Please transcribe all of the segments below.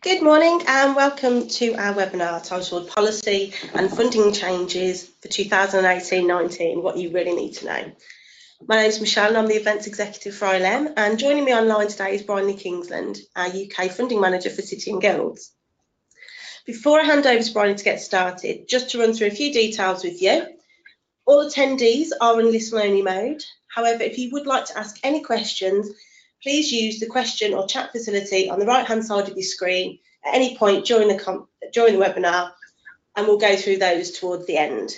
Good morning and welcome to our webinar titled Policy and Funding Changes for 2018-19, What You Really Need to Know. My name is Michelle and I'm the Events Executive for ILM, and joining me online today is Bryony Kingsland, our UK Funding Manager for City and Guilds. Before I hand over to Bryony to get started, just to run through a few details with you. All attendees are in listen-only mode. However, if you would like to ask any questions, please use the question or chat facility on the right-hand side of your screen at any point during the webinar, and we'll go through those towards the end.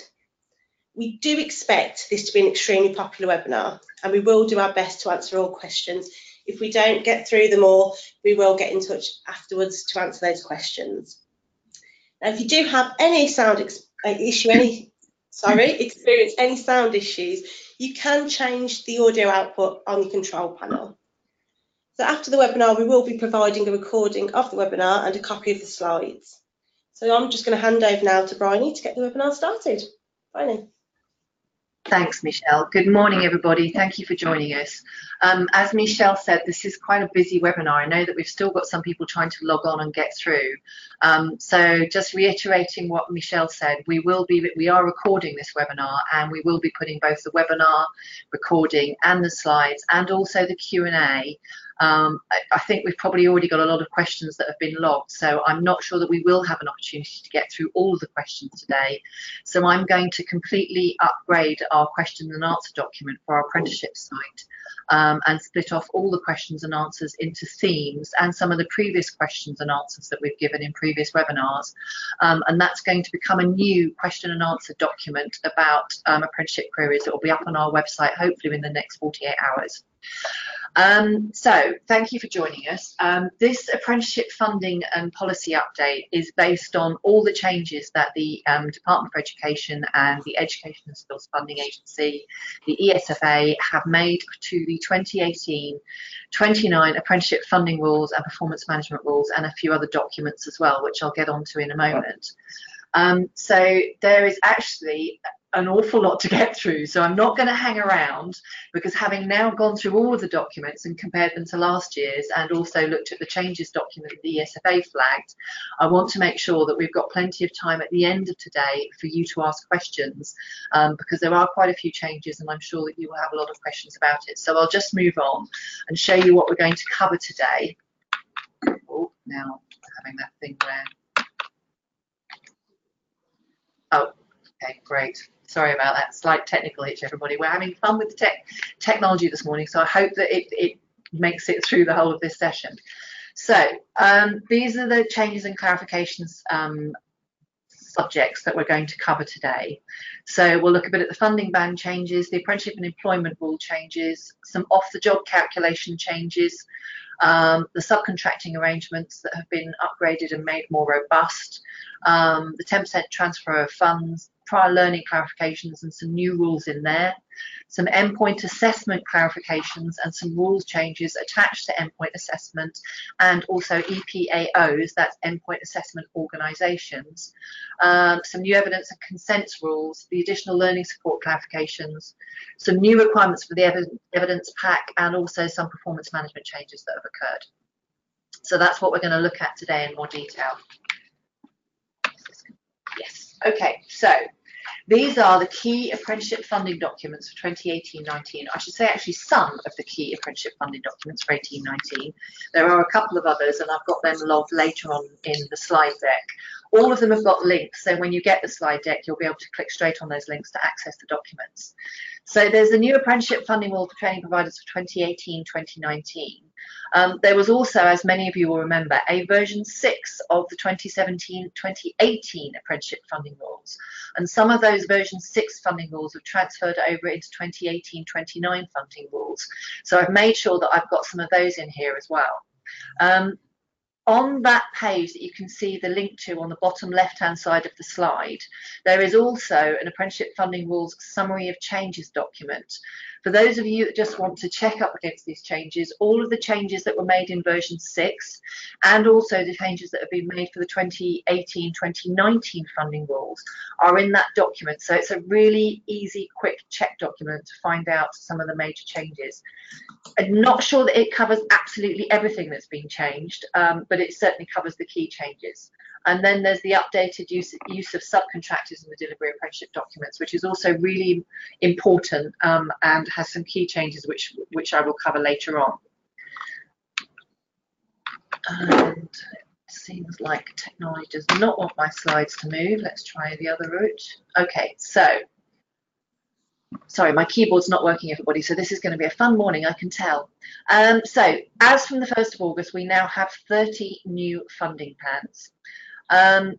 We do expect this to be an extremely popular webinar, and we will do our best to answer all questions. If we don't get through them all, we will get in touch afterwards to answer those questions. Now, if you do have any experience any sound issues, you can change the audio output on your control panel. So after the webinar, we will be providing a recording of the webinar and a copy of the slides. So I'm just going to hand over now to Bryony to get the webinar started. Bryony. Thanks, Michelle. Good morning, everybody. Thank you for joining us. As Michelle said, this is quite a busy webinar. I know that we've still got some people trying to log on and get through. So just reiterating what Michelle said, we are recording this webinar, and we will be putting both the webinar recording and the slides and also the Q&A. I think we've probably already got a lot of questions that have been logged, so I'm not sure that we will have an opportunity to get through all of the questions today. So I'm going to completely upgrade our question and answer document for our apprenticeship site, and split off all the questions and answers into themes and some of the previous questions and answers that we've given in previous webinars. And that's going to become a new question and answer document about apprenticeship queries that will be up on our website hopefully within the next 48 hours. So thank you for joining us. This apprenticeship funding and policy update is based on all the changes that the Department for Education and the Education and Skills Funding Agency, the ESFA, have made to the 2018-29 apprenticeship funding rules and performance management rules, and a few other documents as well, which I'll get onto in a moment. So there is actually an awful lot to get through, so I'm not going to hang around, because having now gone through all of the documents and compared them to last year's and also looked at the changes document that the ESFA flagged, I want to make sure that we've got plenty of time at the end of today for you to ask questions, because there are quite a few changes and I'm sure that you will have a lot of questions about it. So I'll just move on and show you what we're going to cover today. Oh, now having that thing there. Oh, okay, great. Sorry about that slight technical hitch, everybody. We're having fun with the technology this morning, so I hope that it makes it through the whole of this session. So these are the changes and clarifications subjects that we're going to cover today. So we'll look a bit at the funding band changes, the apprenticeship and employment rule changes, some off-the-job calculation changes, the subcontracting arrangements that have been upgraded and made more robust, the 10% transfer of funds, prior learning clarifications and some new rules in there, some endpoint assessment clarifications and some rules changes attached to endpoint assessment, and also EPAOs, that's endpoint assessment organisations, some new evidence and consents rules, the additional learning support clarifications, some new requirements for the evidence pack, and also some performance management changes that have occurred. So that's what we're going to look at today in more detail. Yes, okay, so these are the key apprenticeship funding documents for 2018-19. I should say actually some of the key apprenticeship funding documents for 18-19. There are a couple of others and I've got them logged later on in the slide deck. All of them have got links, so when you get the slide deck you'll be able to click straight on those links to access the documents. So there's a new apprenticeship funding rule for training providers for 2018-2019. There was also, as many of you will remember, a version 6 of the 2017-2018 apprenticeship funding rules, and some of those version 6 funding rules have transferred over into 2018-29 funding rules. So I've made sure that I've got some of those in here as well. On that page that you can see the link to on the bottom left-hand side of the slide, there is also an apprenticeship funding rules summary of changes document For those of you that just want to check up against these changes, all of the changes that were made in version 6 and also the changes that have been made for the 2018-2019 funding rules are in that document. So it's a really easy, quick check document to find out some of the major changes. I'm not sure that it covers absolutely everything that's been changed, but it certainly covers the key changes. And then there's the updated use of subcontractors in the delivery apprenticeship documents, which is also really important and has some key changes which I will cover later on. And it seems like technology does not want my slides to move. Let's try the other route. Okay, so sorry, my keyboard's not working, everybody, so this is going to be a fun morning, I can tell. So as from the 1st of August, we now have 30 new funding plans.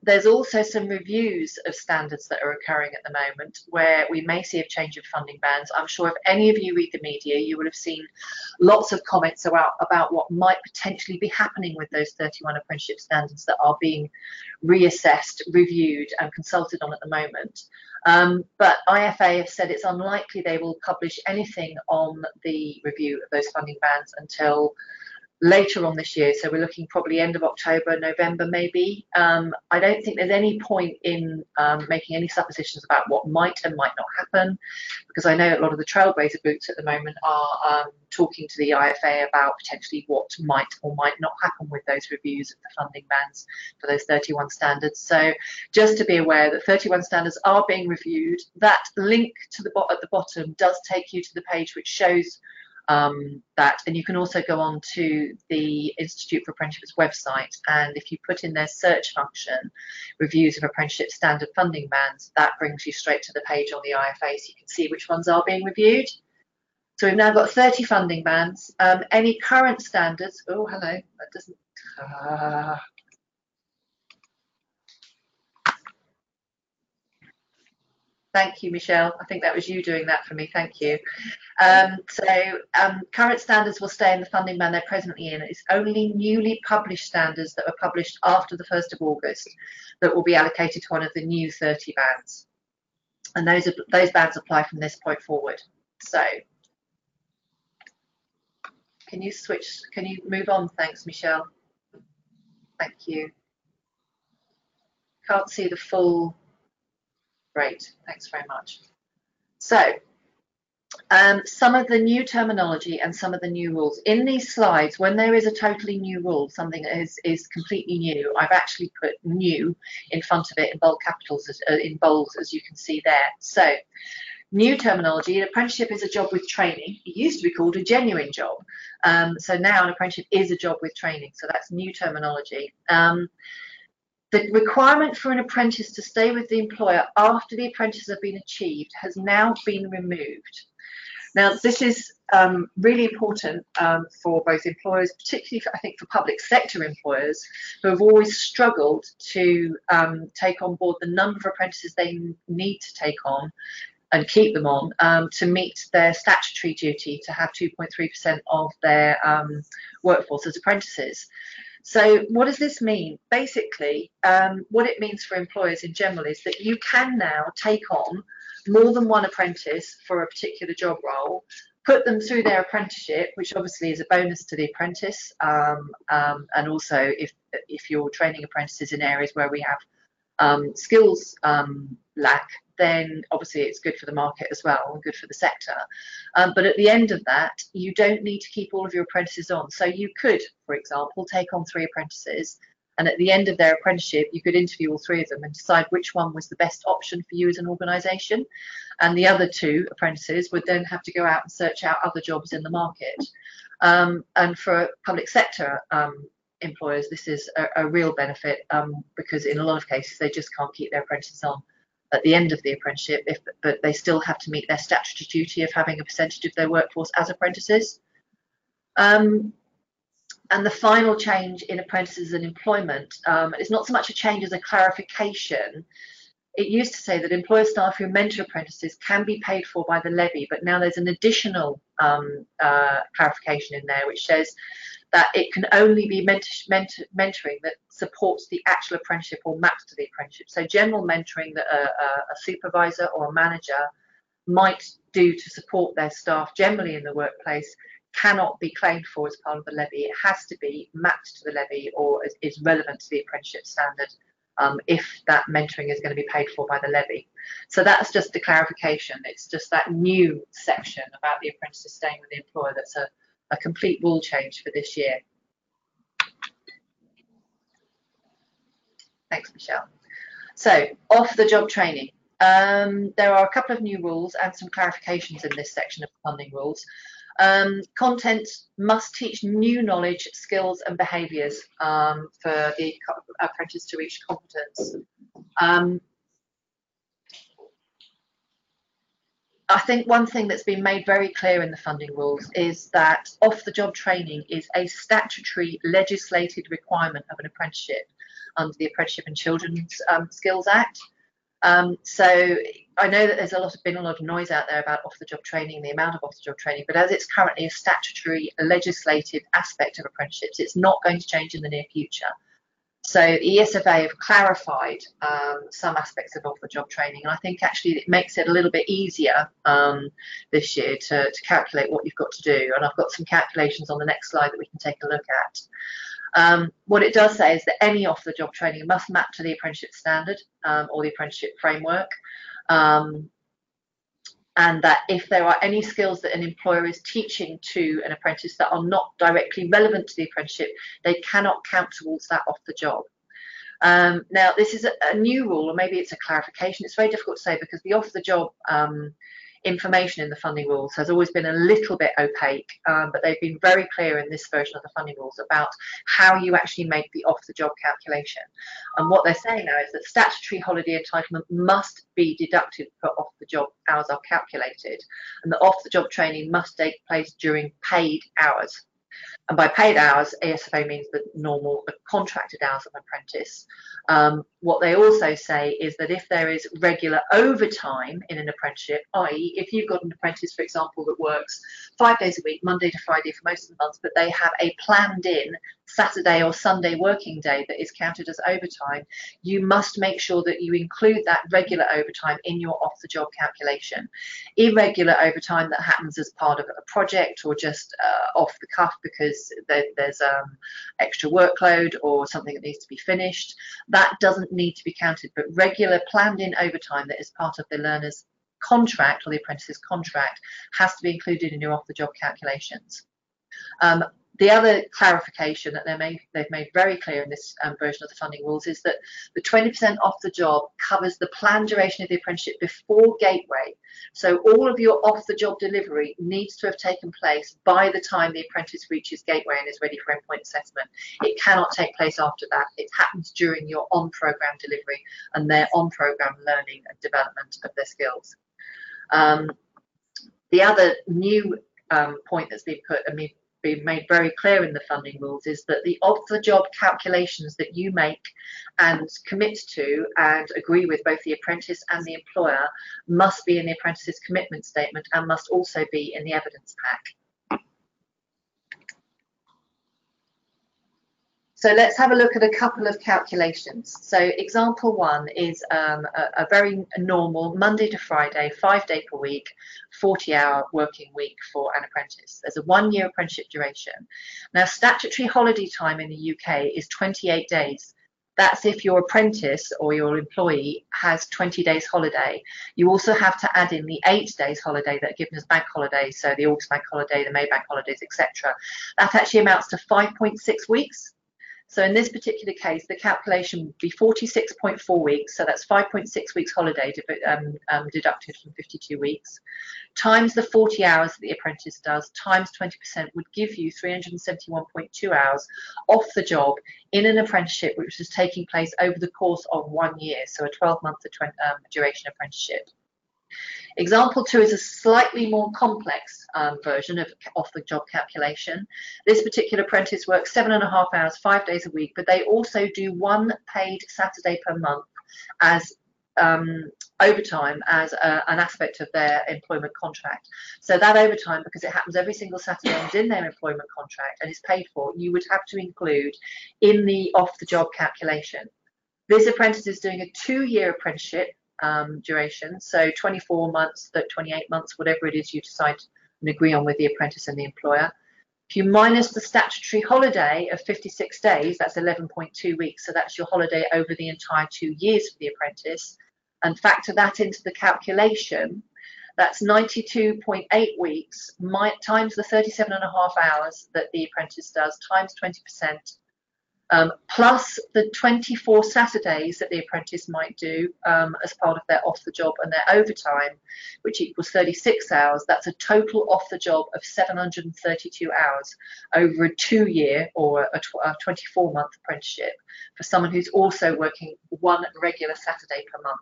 There's also some reviews of standards that are occurring at the moment where we may see a change of funding bands. I'm sure if any of you read the media, you will have seen lots of comments about what might potentially be happening with those 31 apprenticeship standards that are being reassessed, reviewed and consulted on at the moment. But IFA have said it's unlikely they will publish anything on the review of those funding bands until later on this year, so we're looking probably end of October, November maybe. I don't think there's any point in making any suppositions about what might and might not happen, because I know a lot of the trailblazer groups at the moment are talking to the IFA about potentially what might or might not happen with those reviews of the funding bands for those 31 standards. So just to be aware that 31 standards are being reviewed. That link to at the bottom does take you to the page which shows that, and you can also go on to the Institute for Apprenticeships website, and if you put in their search function reviews of apprenticeship standard funding bands, that brings you straight to the page on the IFA, so you can see which ones are being reviewed. So we've now got 30 funding bands. Any current standards, oh hello, that doesn't thank you, Michelle. I think that was you doing that for me. Thank you. Current standards will stay in the funding band they're presently in. It's only newly published standards that were published after the 1st of August that will be allocated to one of the new 30 bands. And those bands apply from this point forward. So can you move on? Thanks, Michelle. Thank you. Can't see the full. Great, thanks very much. So some of the new terminology and some of the new rules. In these slides, when there is a totally new rule, something that is completely new, I've actually put new in front of it in bold capitals, in bold, as you can see there. So new terminology, an apprenticeship is a job with training. It used to be called a genuine job. So now an apprenticeship is a job with training. So that's new terminology. The requirement for an apprentice to stay with the employer after the apprentices have been achieved has now been removed. Now, this is really important for both employers, particularly I think for public sector employers who have always struggled to take on board the number of apprentices they need to take on and keep them on to meet their statutory duty to have 2.3% of their workforce as apprentices. So what does this mean? Basically, what it means for employers in general is that you can now take on more than one apprentice for a particular job role, put them through their apprenticeship, which obviously is a bonus to the apprentice, and also if you're training apprentices in areas where we have skills lack, then obviously it's good for the market as well and good for the sector. But at the end of that, you don't need to keep all of your apprentices on. So you could, for example, take on 3 apprentices, and at the end of their apprenticeship, you could interview all 3 of them and decide which one was the best option for you as an organisation. And the other 2 apprentices would then have to go out and search out other jobs in the market. And for public sector employers, this is a real benefit because in a lot of cases, they just can't keep their apprentices on at the end of the apprenticeship, but they still have to meet their statutory duty of having a percentage of their workforce as apprentices. And the final change in apprentices and employment is not so much a change as a clarification. It used to say that employer staff who mentor apprentices can be paid for by the levy, but now there's an additional clarification in there which says that it can only be mentoring that supports the actual apprenticeship or maps to the apprenticeship. So general mentoring that a supervisor or a manager might do to support their staff generally in the workplace cannot be claimed for as part of the levy. It has to be mapped to the levy or is relevant to the apprenticeship standard if that mentoring is going to be paid for by the levy. So that's just a clarification. It's just that new section about the apprentices staying with the employer that's a complete rule change for this year. Thanks, Michelle. So, off-the-job training. There are a couple of new rules and some clarifications in this section of funding rules. Content must teach new knowledge, skills and behaviours for the apprentice to reach competence. I think one thing that's been made very clear in the funding rules is that off-the-job training is a statutory legislated requirement of an apprenticeship under the Apprenticeship and Children's Skills Act. So I know that there's been a lot of noise out there about off-the-job training, the amount of off-the-job training, but as it's currently a statutory legislated aspect of apprenticeships, it's not going to change in the near future. So the ESFA have clarified some aspects of off-the-job training, and I think actually it makes it a little bit easier this year to calculate what you've got to do. And I've got some calculations on the next slide that we can take a look at. What it does say is that any off-the-job training must map to the apprenticeship standard or the apprenticeship framework, and that if there are any skills that an employer is teaching to an apprentice that are not directly relevant to the apprenticeship, they cannot count towards that off the job. Now, this is a new rule, or maybe it's a clarification. It's very difficult to say because the off the job information in the funding rules has always been a little bit opaque, but they've been very clear in this version of the funding rules about how you actually make the off-the-job calculation. And what they're saying now is that statutory holiday entitlement must be deducted for off-the-job hours are calculated, and the off-the-job training must take place during paid hours. And by paid hours, ESFA means the normal contracted hours of an apprentice. What they also say is that if there is regular overtime in an apprenticeship, i.e. if you've got an apprentice, for example, that works 5 days a week, Monday to Friday for most of the months, but they have a planned in Saturday or Sunday working day that is counted as overtime, you must make sure that you include that regular overtime in your off-the-job calculation. Irregular overtime that happens as part of a project or just off the cuff because there's extra workload or something that needs to be finished, that doesn't need to be counted, but regular planned in overtime that is part of the learner's contract or the apprentice's contract has to be included in your off-the-job calculations. The other clarification that they've made very clear in this version of the funding rules is that the 20% off the job covers the planned duration of the apprenticeship before gateway. So all of your off the job delivery needs to have taken place by the time the apprentice reaches gateway and is ready for endpoint assessment. It cannot take place after that. It happens during your on-program delivery and their on-program learning and development of their skills. The other new point that's been made very clear in the funding rules is that the off-the-job calculations that you make and commit to and agree with both the apprentice and the employer must be in the apprentice's commitment statement and must also be in the evidence pack. So let's have a look at a couple of calculations. So example one is a very normal Monday to Friday, 5-day per week, 40-hour working week for an apprentice. There's a 1-year apprenticeship duration. Now, statutory holiday time in the UK is 28 days. That's if your apprentice or your employee has 20 days holiday. You also have to add in the 8 days holiday that are given as bank holidays, so the August bank holiday, the May bank holidays, etc. That actually amounts to 5.6 weeks. So in this particular case, the calculation would be 46.4 weeks, so that's 5.6 weeks holiday deducted from 52 weeks, times the 40 hours that the apprentice does, times 20% would give you 371.2 hours off the job in an apprenticeship which is taking place over the course of 1 year, so a 12-month duration apprenticeship. Example 2 is a slightly more complex version of off-the-job calculation. This particular apprentice works 7.5 hours, 5 days a week, but they also do 1 paid Saturday per month as overtime as an aspect of their employment contract. So that overtime, because it happens every single Saturday and is in their employment contract and is paid for, you would have to include in the off-the-job calculation. This apprentice is doing a 2-year apprenticeship duration, so 24 months, 28 months, whatever it is you decide and agree on with the apprentice and the employer. If you minus the statutory holiday of 56 days, that's 11.2 weeks, so that's your holiday over the entire 2 years for the apprentice, and factor that into the calculation, that's 92.8 weeks times the 37.5 hours that the apprentice does, times 20%, plus the 24 Saturdays that the apprentice might do as part of their off the job and their overtime, which equals 36 hours. That's a total off the job of 732 hours over a 2-year or a 24-month apprenticeship for someone who's also working 1 regular Saturday per month.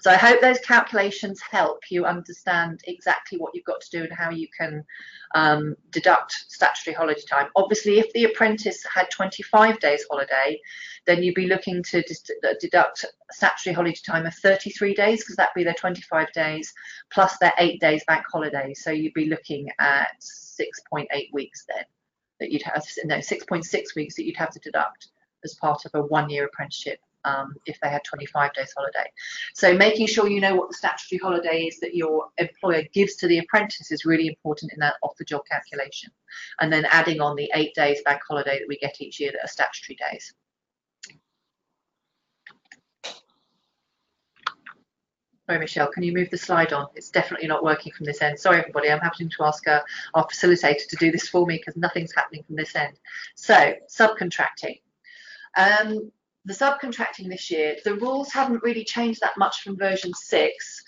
So I hope those calculations help you understand exactly what you've got to do and how you can deduct statutory holiday time. Obviously, if the apprentice had 25 days holiday, then you'd be looking to deduct statutory holiday time of 33 days, because that'd be their 25 days plus their 8 days bank holiday. So you'd be looking at 6.8 weeks then that you'd have, no, 6.6 weeks that you'd have to deduct as part of a 1-year apprenticeship. If they had 25 days holiday. So making sure you know what the statutory holiday is that your employer gives to the apprentice is really important in that off-the-job calculation. And then adding on the 8 days bank holiday that we get each year that are statutory days. Sorry, Michelle, can you move the slide on? It's definitely not working from this end. Sorry, everybody, I'm having to ask our facilitator to do this for me because nothing's happening from this end. So, subcontracting. The subcontracting this year, the rules haven't really changed that much from version 6.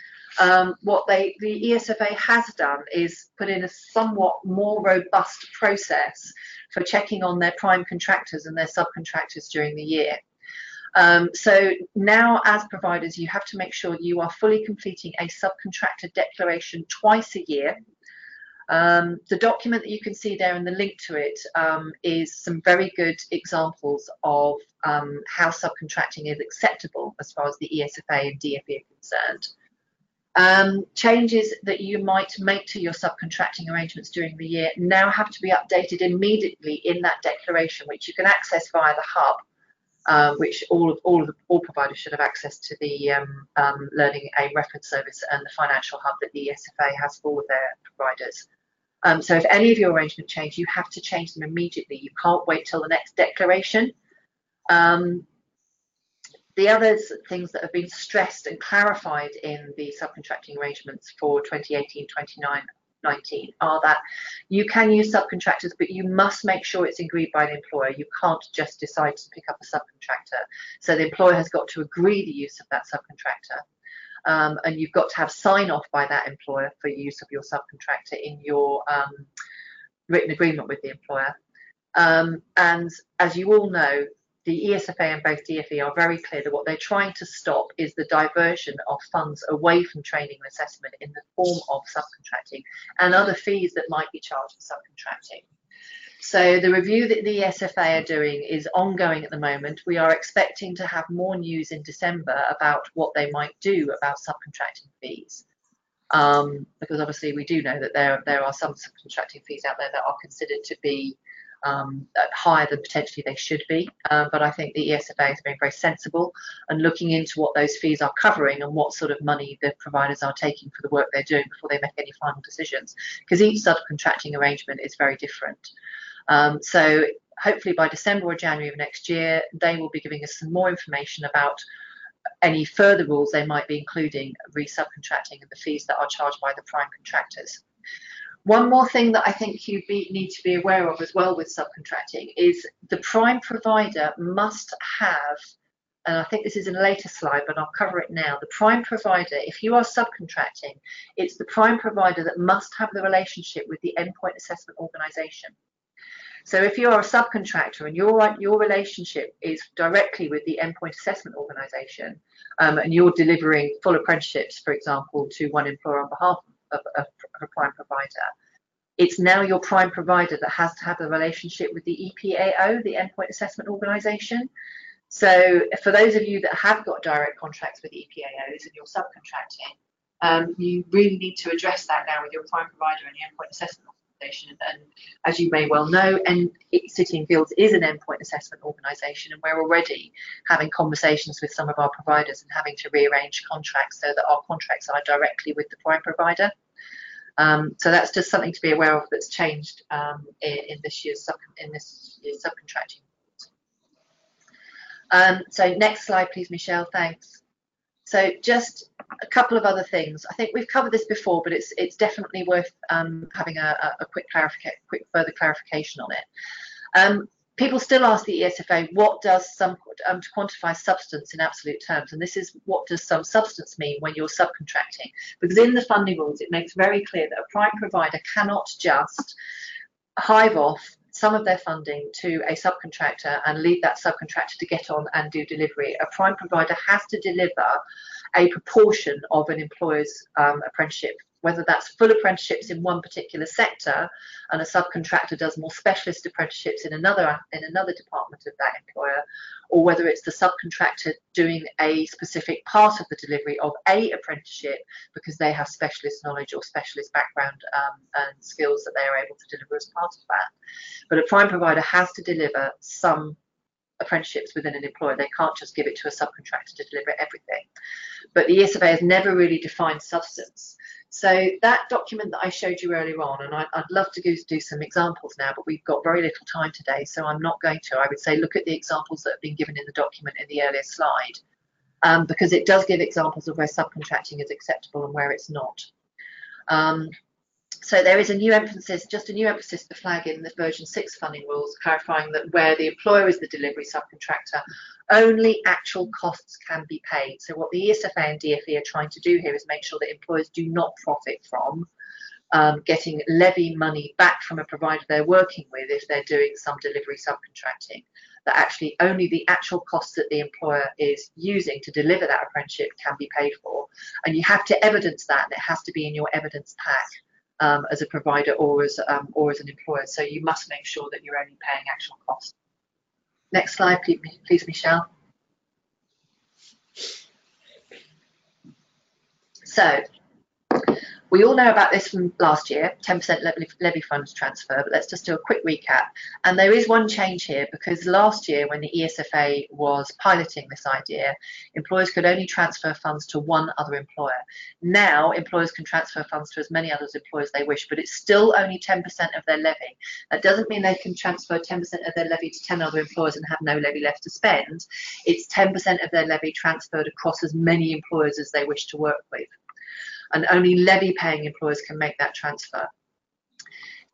What the ESFA has done is put in a somewhat more robust process for checking on their prime contractors and their subcontractors during the year. So now as providers, you have to make sure you are fully completing a subcontractor declaration twice a year. The document that you can see there and the link to it is some very good examples of how subcontracting is acceptable as far as the ESFA and DFE are concerned. Changes that you might make to your subcontracting arrangements during the year now have to be updated immediately in that declaration, which you can access via the hub, which all providers should have access to the Learning Aim Reference Service and the financial hub that the ESFA has for their providers. So if any of your arrangements change, you have to change them immediately. You can't wait till the next declaration. The other things that have been stressed and clarified in the subcontracting arrangements for 2018-2019 are that you can use subcontractors, but you must make sure it's agreed by the employer. You can't just decide to pick up a subcontractor. So the employer has got to agree the use of that subcontractor. And you've got to have sign-off by that employer for use of your subcontractor in your written agreement with the employer. And as you all know, the ESFA and both DFE are very clear that what they're trying to stop is the diversion of funds away from training and assessment in the form of subcontracting and other fees that might be charged for subcontracting. So the review that the ESFA are doing is ongoing at the moment. We are expecting to have more news in December about what they might do about subcontracting fees. Because obviously we do know that there are some subcontracting fees out there that are considered to be higher than potentially they should be, but I think the ESFA is being very sensible and looking into what those fees are covering and what sort of money the providers are taking for the work they're doing before they make any final decisions, because each subcontracting arrangement is very different. So hopefully by December or January of next year, they will be giving us some more information about any further rules they might be including re-subcontracting and the fees that are charged by the prime contractors. One more thing that I think you need to be aware of as well with subcontracting is the prime provider must have, and I think this is in a later slide, but I'll cover it now. The prime provider, if you are subcontracting, it's the prime provider that must have the relationship with the endpoint assessment organisation. So if you are a subcontractor and your relationship is directly with the endpoint assessment organisation, and you're delivering full apprenticeships, for example, to one employer on behalf of a prime provider, it's now your prime provider that has to have a relationship with the EPAO, the endpoint assessment organisation. So for those of you that have got direct contracts with EPAOs and you're subcontracting, you really need to address that now with your prime provider and the endpoint assessment organisation. And as you may well know, City and Guilds is an endpoint assessment organisation, and we're already having conversations with some of our providers and having to rearrange contracts so that our contracts are directly with the prime provider. So that's just something to be aware of that's changed in this year's subcontracting. So next slide, please, Michelle. Thanks. So just a couple of other things. I think we've covered this before, but it's definitely worth having a quick further clarification on it. People still ask the ESFA, what does to quantify substance in absolute terms? And this is, what does some substance mean when you're subcontracting? Because in the funding rules, it makes very clear that a prime provider cannot just hive off some of their funding to a subcontractor and leave that subcontractor to get on and do delivery. A prime provider has to deliver a proportion of an employer's apprenticeship, whether that's full apprenticeships in one particular sector and a subcontractor does more specialist apprenticeships in another department of that employer, or whether it's the subcontractor doing a specific part of the delivery of a apprenticeship because they have specialist knowledge or specialist background and skills that they are able to deliver as part of that. But a prime provider has to deliver some apprenticeships within an employer. They can't just give it to a subcontractor to deliver everything. But the ESFA has never really defined substance. So that document that I showed you earlier on, and I'd love to do some examples now, but we've got very little time today, so I'm not going to. I would say look at the examples that have been given in the document in the earlier slide, because it does give examples of where subcontracting is acceptable and where it's not. So there is a new emphasis to flag in the version 6 funding rules, clarifying that where the employer is the delivery subcontractor, only actual costs can be paid. So what the ESFA and DfE are trying to do here is make sure that employers do not profit from getting levy money back from a provider they're working with if they're doing some delivery subcontracting. That actually only the actual costs that the employer is using to deliver that apprenticeship can be paid for. And you have to evidence that, and it has to be in your evidence pack. As a provider or as an employer, so you must make sure that you're only paying actual costs. Next slide, please, Michelle. So we all know about this from last year, 10% levy funds transfer, but let's just do a quick recap. And there is one change here, because last year when the ESFA was piloting this idea, employers could only transfer funds to one other employer. Now employers can transfer funds to as many other employers they wish, but it's still only 10% of their levy. That doesn't mean they can transfer 10% of their levy to 10 other employers and have no levy left to spend. It's 10% of their levy transferred across as many employers as they wish to work with. And only levy-paying employers can make that transfer.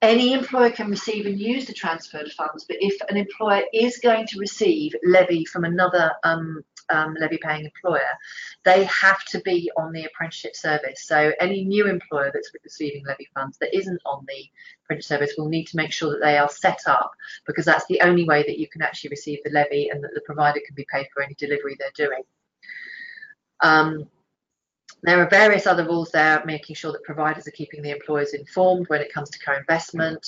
Any employer can receive and use the transferred funds, but if an employer is going to receive levy from another levy-paying employer, they have to be on the apprenticeship service. So any new employer that's receiving levy funds that isn't on the apprenticeship service will need to make sure that they are set up, because that's the only way that you can actually receive the levy and that the provider can be paid for any delivery they're doing. There are various other rules there, making sure that providers are keeping the employers informed when it comes to co-investment.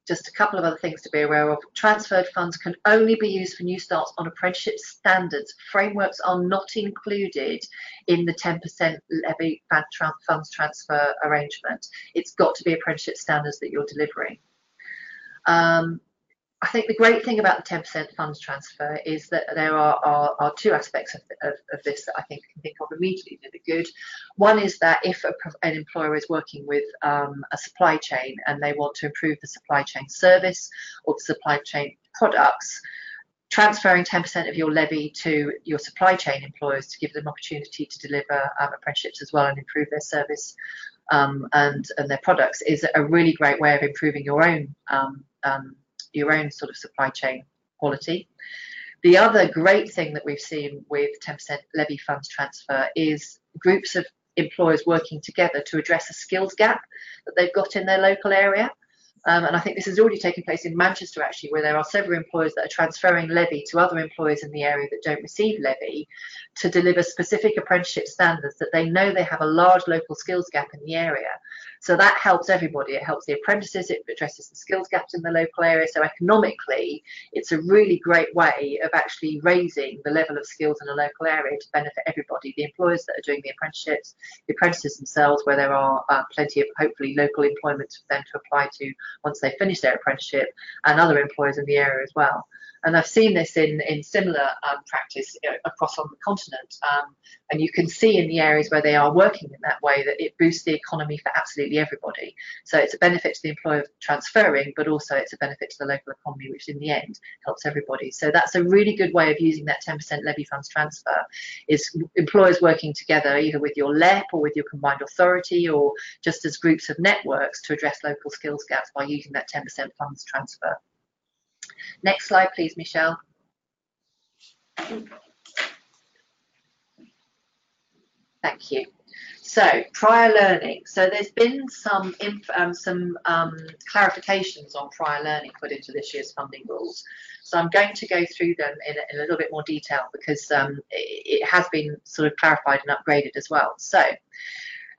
Just a couple of other things to be aware of. Transferred funds can only be used for new starts on apprenticeship standards. Frameworks are not included in the 10% levy funds transfer arrangement. It's got to be apprenticeship standards that you're delivering. I think the great thing about the 10% funds transfer is that there are two aspects of this that I think can think of immediately that are good. One is that if an employer is working with a supply chain and they want to improve the supply chain service or the supply chain products, transferring 10% of your levy to your supply chain employers to give them opportunity to deliver apprenticeships as well and improve their service and their products is a really great way of improving your own sort of supply chain quality. The other great thing that we've seen with 10% levy funds transfer is groups of employers working together to address a skills gap that they've got in their local area. And I think this has already taken place in Manchester, actually, where there are several employers that are transferring levy to other employers in the area that don't receive levy to deliver specific apprenticeship standards that they know they have a large local skills gap in the area. So that helps everybody. It helps the apprentices, it addresses the skills gaps in the local area. So economically, it's a really great way of actually raising the level of skills in a local area to benefit everybody, the employers that are doing the apprenticeships, the apprentices themselves, where there are plenty of hopefully local employment for them to apply to once they finish their apprenticeship, and other employers in the area as well. And I've seen this in similar practice across on the continent. And you can see in the areas where they are working in that way that it boosts the economy for absolutely everybody. So it's a benefit to the employer transferring, but also it's a benefit to the local economy, which in the end helps everybody. So that's a really good way of using that 10% levy funds transfer, is employers working together either with your LEP or with your combined authority, or just as groups of networks to address local skills gaps by using that 10% funds transfer. Next slide, please, Michelle. Thank you. So prior learning. So there's been some clarifications on prior learning put into this year's funding rules. So I'm going to go through them in a little bit more detail, because it has been sort of clarified and upgraded as well. So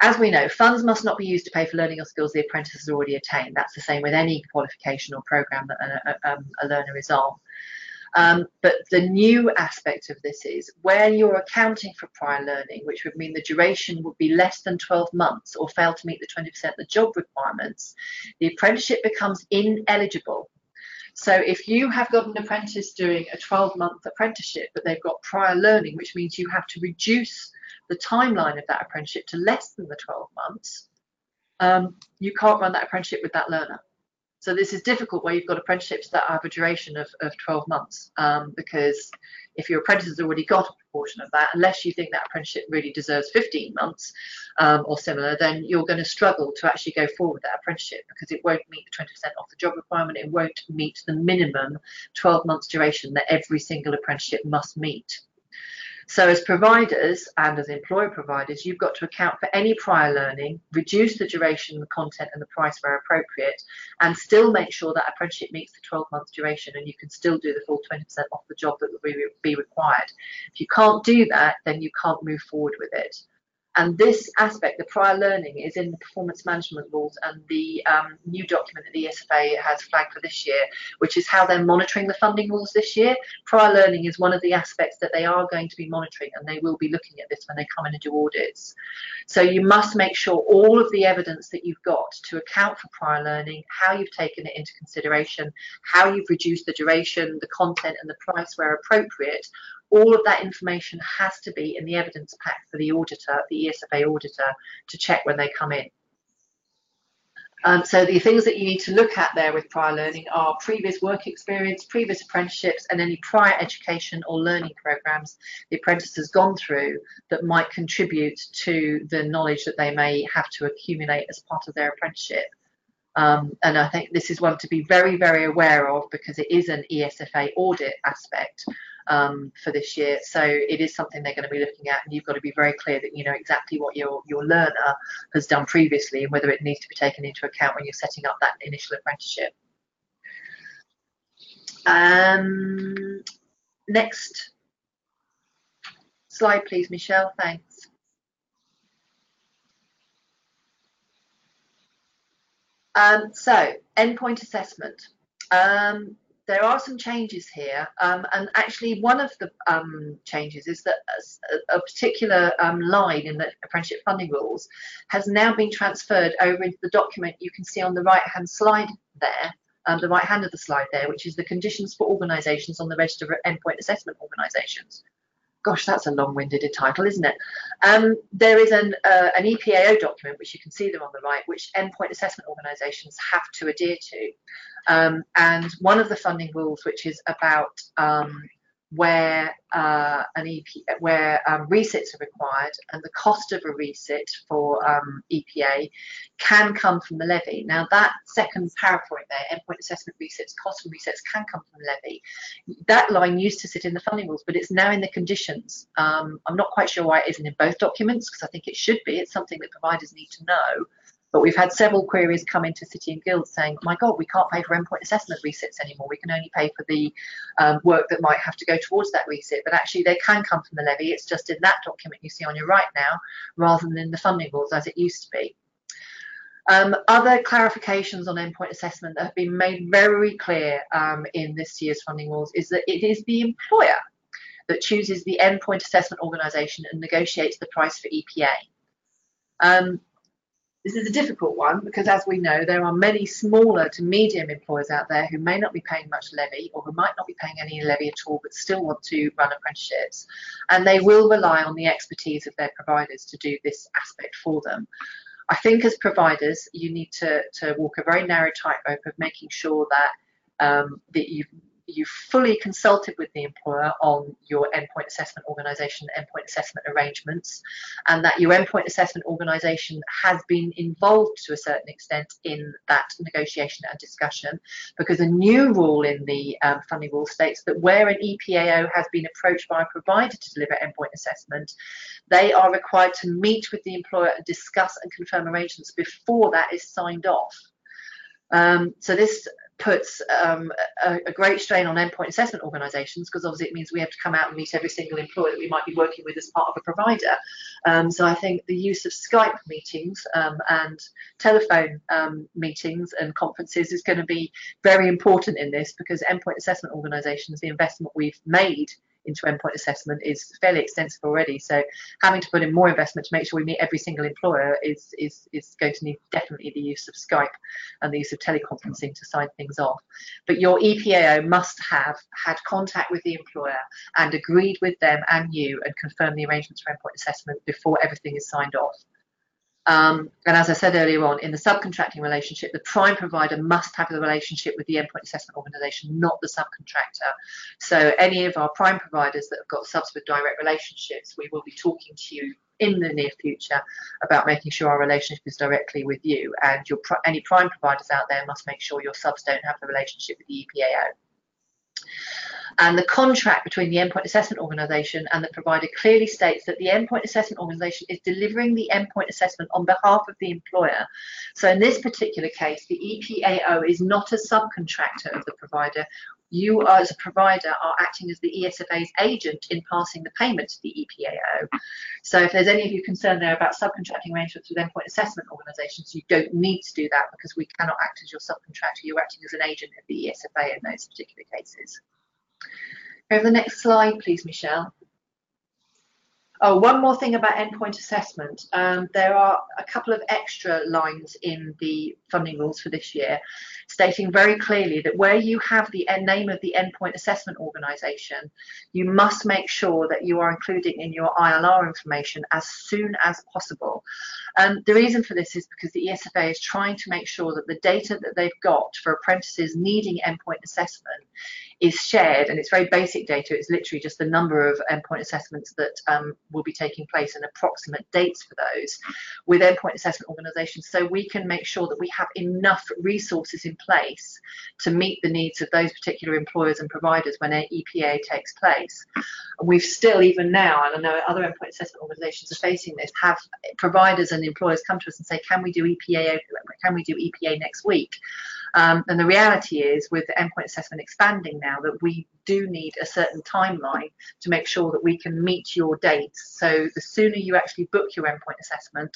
as we know, funds must not be used to pay for learning or skills the apprentice has already attained. That's the same with any qualification or programme that a learner is on. But the new aspect of this is where you're accounting for prior learning, which would mean the duration would be less than 12 months or fail to meet the 20% of the job requirements, the apprenticeship becomes ineligible. So if you have got an apprentice doing a 12-month apprenticeship, but they've got prior learning, which means you have to reduce the timeline of that apprenticeship to less than the 12 months, you can't run that apprenticeship with that learner. So this is difficult where you've got apprenticeships that have a duration of 12 months, because if your apprentice has already got a proportion of that, unless you think that apprenticeship really deserves 15 months or similar, then you're going to struggle to actually go forward with that apprenticeship, because it won't meet the 20% off the job requirement. It won't meet the minimum 12 months duration that every single apprenticeship must meet. So as providers and as employer providers, you've got to account for any prior learning, reduce the duration, the content and the price where appropriate, and still make sure that apprenticeship meets the 12-month duration and you can still do the full 20% off the job that will be required. If you can't do that, then you can't move forward with it. And this aspect, the prior learning, is in the performance management rules and the new document that the ESFA has flagged for this year, which is how they're monitoring the funding rules this year. Prior learning is one of the aspects that they are going to be monitoring, and they will be looking at this when they come in and do audits. So you must make sure all of the evidence that you've got to account for prior learning, how you've taken it into consideration, how you've reduced the duration, the content and the price where appropriate, all of that information has to be in the evidence pack for the auditor, the ESFA auditor, to check when they come in. So the things that you need to look at there with prior learning are previous work experience, previous apprenticeships, and any prior education or learning programs the apprentice has gone through that might contribute to the knowledge that they may have to accumulate as part of their apprenticeship. And I think this is one to be very, very aware of, because it is an ESFA audit aspect for this year. So it is something they're going to be looking at, and you've got to be very clear that you know exactly what your learner has done previously and whether it needs to be taken into account when you're setting up that initial apprenticeship. Next slide, please, Michelle. Thanks. So endpoint assessment. There are some changes here, and actually one of the changes is that a particular line in the apprenticeship funding rules has now been transferred over into the document you can see on the right-hand slide there, the right hand of the slide there, which is the conditions for organisations on the register of endpoint assessment organisations. Gosh, that's a long-winded title, isn't it? There is an EPAO document, which you can see there on the right, which endpoint assessment organisations have to adhere to. And one of the funding rules, which is about where resits are required, and the cost of a resit for EPA can come from the levy. Now that second paragraph there, endpoint assessment resits, cost from resits can come from the levy. That line used to sit in the funding rules, but it's now in the conditions. I'm not quite sure why it isn't in both documents, because I think it should be. It's something that providers need to know. But we've had several queries come into City and Guilds saying, oh my God, we can't pay for endpoint assessment resits anymore. We can only pay for the work that might have to go towards that resit. But actually, they can come from the levy. It's just in that document you see on your right now, rather than in the funding rules as it used to be. Other clarifications on endpoint assessment that have been made very clear in this year's funding rules is that it is the employer that chooses the endpoint assessment organisation and negotiates the price for EPA. This is a difficult one because, as we know, there are many smaller to medium employers out there who may not be paying much levy, or who might not be paying any levy at all but still want to run apprenticeships, and they will rely on the expertise of their providers to do this aspect for them. I think as providers, you need to walk a very narrow tightrope of making sure that you've fully consulted with the employer on your endpoint assessment organisation, endpoint assessment arrangements, and that your endpoint assessment organisation has been involved to a certain extent in that negotiation and discussion, because a new rule in the funding rule states that where an EPAO has been approached by a provider to deliver endpoint assessment, they are required to meet with the employer and discuss and confirm arrangements before that is signed off. So this puts a great strain on endpoint assessment organisations, because obviously it means we have to come out and meet every single employer that we might be working with as part of a provider. So I think the use of Skype meetings and telephone meetings and conferences is going to be very important in this, because endpoint assessment organisations, the investment we've made into endpoint assessment is fairly extensive already. So having to put in more investment to make sure we meet every single employer is going to need definitely the use of Skype and the use of teleconferencing to sign things off. But your EPAO must have had contact with the employer and agreed with them and you and confirmed the arrangements for endpoint assessment before everything is signed off. And as I said earlier on, in the subcontracting relationship, the prime provider must have the relationship with the endpoint assessment organisation, not the subcontractor. So any of our prime providers that have got subs with direct relationships, we will be talking to you in the near future about making sure our relationship is directly with you. And any prime providers out there must make sure your subs don't have the relationship with the EPAO. And the contract between the endpoint assessment organisation and the provider clearly states that the endpoint assessment organisation is delivering the endpoint assessment on behalf of the employer. So in this particular case, the EPAO is not a subcontractor of the provider. You, as a provider, are acting as the ESFA's agent in passing the payment to the EPAO. So if there's any of you concerned there about subcontracting arrangements with endpoint assessment organisations, you don't need to do that, because we cannot act as your subcontractor. You're acting as an agent of the ESFA in those particular cases. Over the next slide, please, Michelle. Oh, one more thing about endpoint assessment. There are a couple of extra lines in the funding rules for this year stating very clearly that where you have the name of the endpoint assessment organisation, you must make sure that you are including in your ILR information as soon as possible. The reason for this is because the ESFA is trying to make sure that the data that they've got for apprentices needing endpoint assessment is shared, and it's very basic data. It's literally just the number of endpoint assessments that will be taking place and approximate dates for those with endpoint assessment organisations, so we can make sure that we have enough resources in place to meet the needs of those particular employers and providers when an EPA takes place. And we've still, even now, and I know other endpoint assessment organisations are facing this, have providers and employers come to us and say, can we do EPA next week? And the reality is, with the endpoint assessment expanding now, that we do need a certain timeline to make sure that we can meet your dates. So the sooner you actually book your endpoint assessment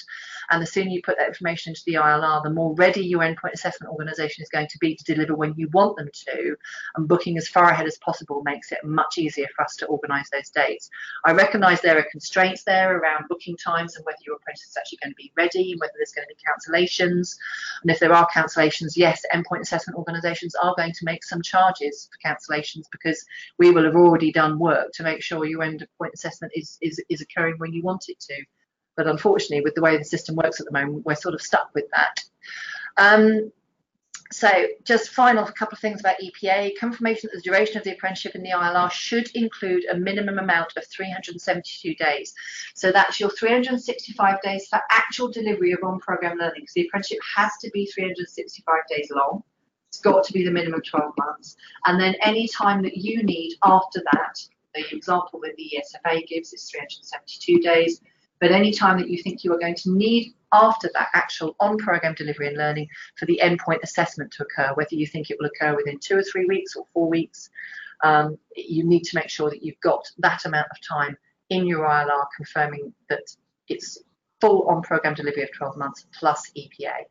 and the sooner you put that information into the ILR, the more ready your endpoint assessment organisation is going to be to deliver when you want them to, and booking as far ahead as possible makes it much easier for us to organise those dates. I recognise there are constraints there around booking times and whether your apprentice is actually going to be ready and whether there's going to be cancellations. And if there are cancellations, yes, endpoint assessment organisations are going to make some charges for cancellations, because we will have already done work to make sure your endpoint assessment is occurring when you want it to. But unfortunately, with the way the system works at the moment, we're sort of stuck with that. So just final couple of things about EPA. Confirmation that the duration of the apprenticeship in the ILR should include a minimum amount of 372 days. So that's your 365 days for actual delivery of on-programme learning. So the apprenticeship has to be 365 days long. It's got to be the minimum 12 months. And then any time that you need after that, the example that the ESFA gives is 372 days. But any time that you think you are going to need after that actual on-programme delivery and learning for the endpoint assessment to occur, whether you think it will occur within 2 or 3 weeks or 4 weeks, you need to make sure that you've got that amount of time in your ILR confirming that it's full on-programme delivery of 12 months plus EPA.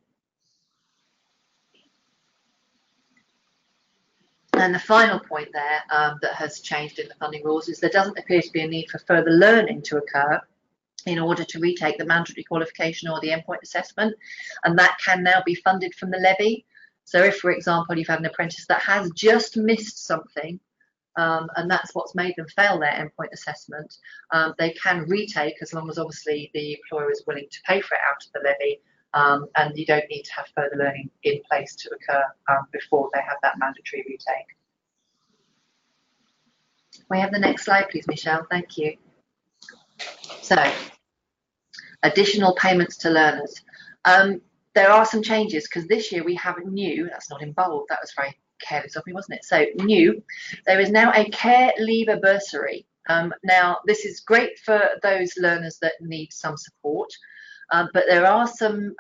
And the final point there that has changed in the funding rules is there doesn't appear to be a need for further learning to occur in order to retake the mandatory qualification or the endpoint assessment, and that can now be funded from the levy. So if, for example, you've had an apprentice that has just missed something, and that's what's made them fail their endpoint assessment, they can retake, as long as obviously the employer is willing to pay for it out of the levy, and you don't need to have further learning in place to occur before they have that mandatory retake. We have the next slide, please, Michelle. Thank you. So, additional payments to learners. There are some changes because this year we have new, that's not in bold, that was very careless of me, wasn't it? So new, there is now a care leaver bursary. Now this is great for those learners that need some support, but there are some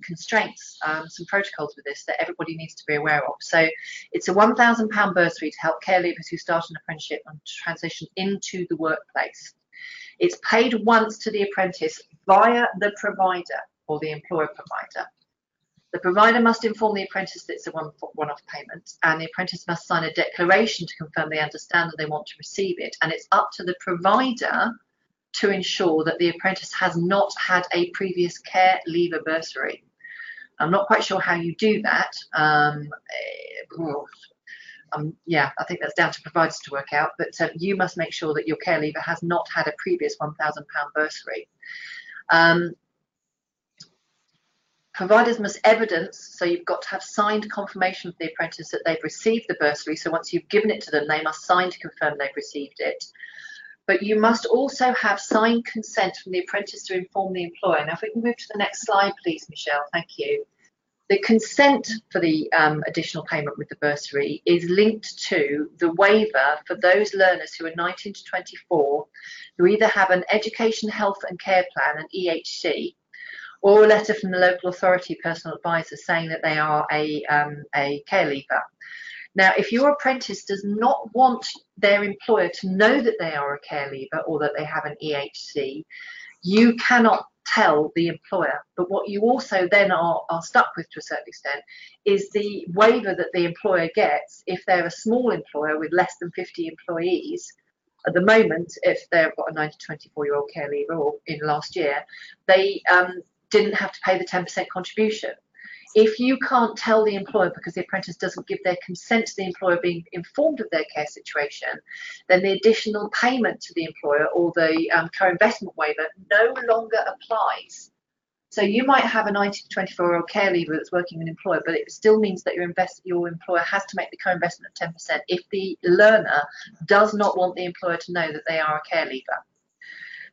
constraints, some protocols with this that everybody needs to be aware of. So it's a £1,000 bursary to help care leavers who start an apprenticeship and transition into the workplace. It's paid once to the apprentice via the provider or the employer provider. The provider must inform the apprentice that it's a one-off payment, and the apprentice must sign a declaration to confirm they understand that they want to receive it. And it's up to the provider to ensure that the apprentice has not had a previous care leaver bursary. I'm not quite sure how you do that. Yeah, I think that's down to providers to work out, but you must make sure that your care leaver has not had a previous £1,000 bursary. Providers must evidence, so you've got to have signed confirmation from the apprentice that they've received the bursary. So once you've given it to them, they must sign to confirm they've received it. But you must also have signed consent from the apprentice to inform the employer. Now, if we can move to the next slide, please, Michelle. Thank you. The consent for the additional payment with the bursary is linked to the waiver for those learners who are 19 to 24 who either have an education, health and care plan, an EHC, or a letter from the local authority personal advisor saying that they are a care leaver. Now, if your apprentice does not want their employer to know that they are a care leaver or that they have an EHC, you cannot tell the employer. But what you also then are stuck with to a certain extent is the waiver that the employer gets if they're a small employer with less than 50 employees. At the moment, if they've got a 9 to 24-year-old care leaver, or in last year, they didn't have to pay the 10% contribution. If you can't tell the employer because the apprentice doesn't give their consent to the employer being informed of their care situation, then the additional payment to the employer or the co-investment waiver no longer applies. So you might have a 19 to 24-year-old care leaver that's working with an employer, but it still means that your employer has to make the co-investment of 10% if the learner does not want the employer to know that they are a care leaver.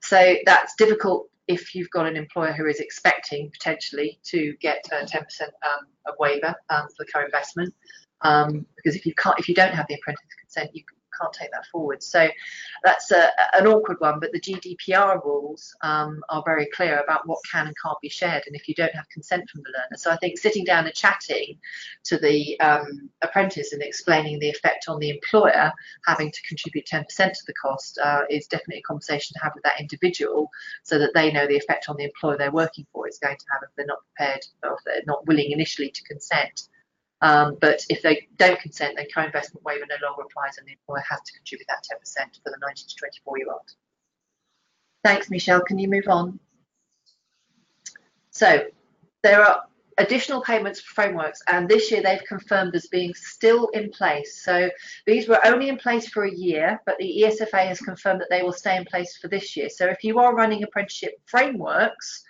So that's difficult if you've got an employer who is expecting potentially to get a 10% a waiver for the co-investment, because if you don't have the apprentice consent, you can't take that forward. So that's an awkward one, but the GDPR rules are very clear about what can and can't be shared, and if you don't have consent from the learner. So I think sitting down and chatting to the apprentice and explaining the effect on the employer having to contribute 10% to the cost is definitely a conversation to have with that individual, so that they know the effect on the employer they're working for is going to have if they're not prepared or if they're not willing initially to consent. But if they don't consent, then co-investment waiver no longer applies and the employer has to contribute that 10% for the 19 to 24-year-old. Thanks, Michelle. Can you move on? So there are additional payments for frameworks, and this year they've confirmed as being still in place. So these were only in place for a year, but the ESFA has confirmed that they will stay in place for this year. So if you are running apprenticeship frameworks,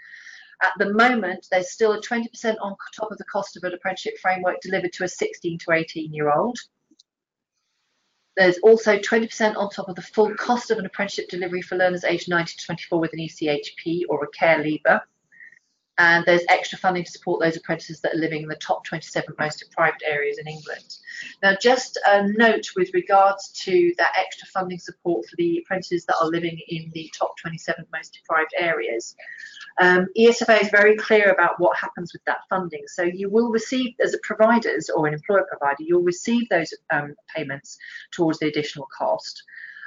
at the moment, there's still a 20% on top of the cost of an apprenticeship framework delivered to a 16 to 18-year-old. There's also 20% on top of the full cost of an apprenticeship delivery for learners aged 19 to 24 with an ECHP or a care leaver. And there's extra funding to support those apprentices that are living in the top 27 most deprived areas in England. Now, just a note with regards to that extra funding support for the apprentices that are living in the top 27 most deprived areas. ESFA is very clear about what happens with that funding. So you will receive, as a providers or an employer provider, you'll receive those payments towards the additional cost.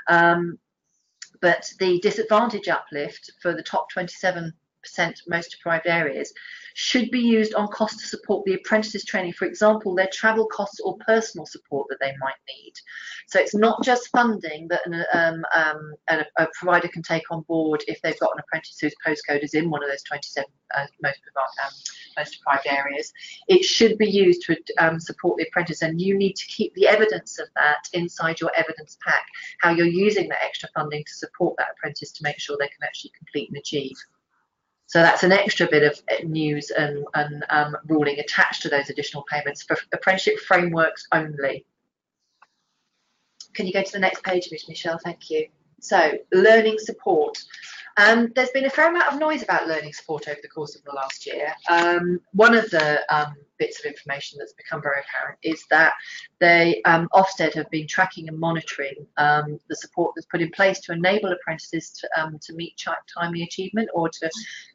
But the disadvantage uplift for the top 27 most deprived areas, should be used on costs to support the apprentices training, for example, their travel costs or personal support that they might need. So it's not just funding that a provider can take on board if they've got an apprentice whose postcode is in one of those 27 most deprived areas. It should be used to support the apprentice, and you need to keep the evidence of that inside your evidence pack, how you're using that extra funding to support that apprentice to make sure they can actually complete and achieve. So that's an extra bit of news and ruling attached to those additional payments for apprenticeship frameworks only. Can you go to the next page, Ms. Michelle? Thank you. So, learning support. There's been a fair amount of noise about learning support over the course of the last year. One of the bits of information that's become very apparent is that they, Ofsted have been tracking and monitoring the support that's put in place to enable apprentices to meet timely achievement or to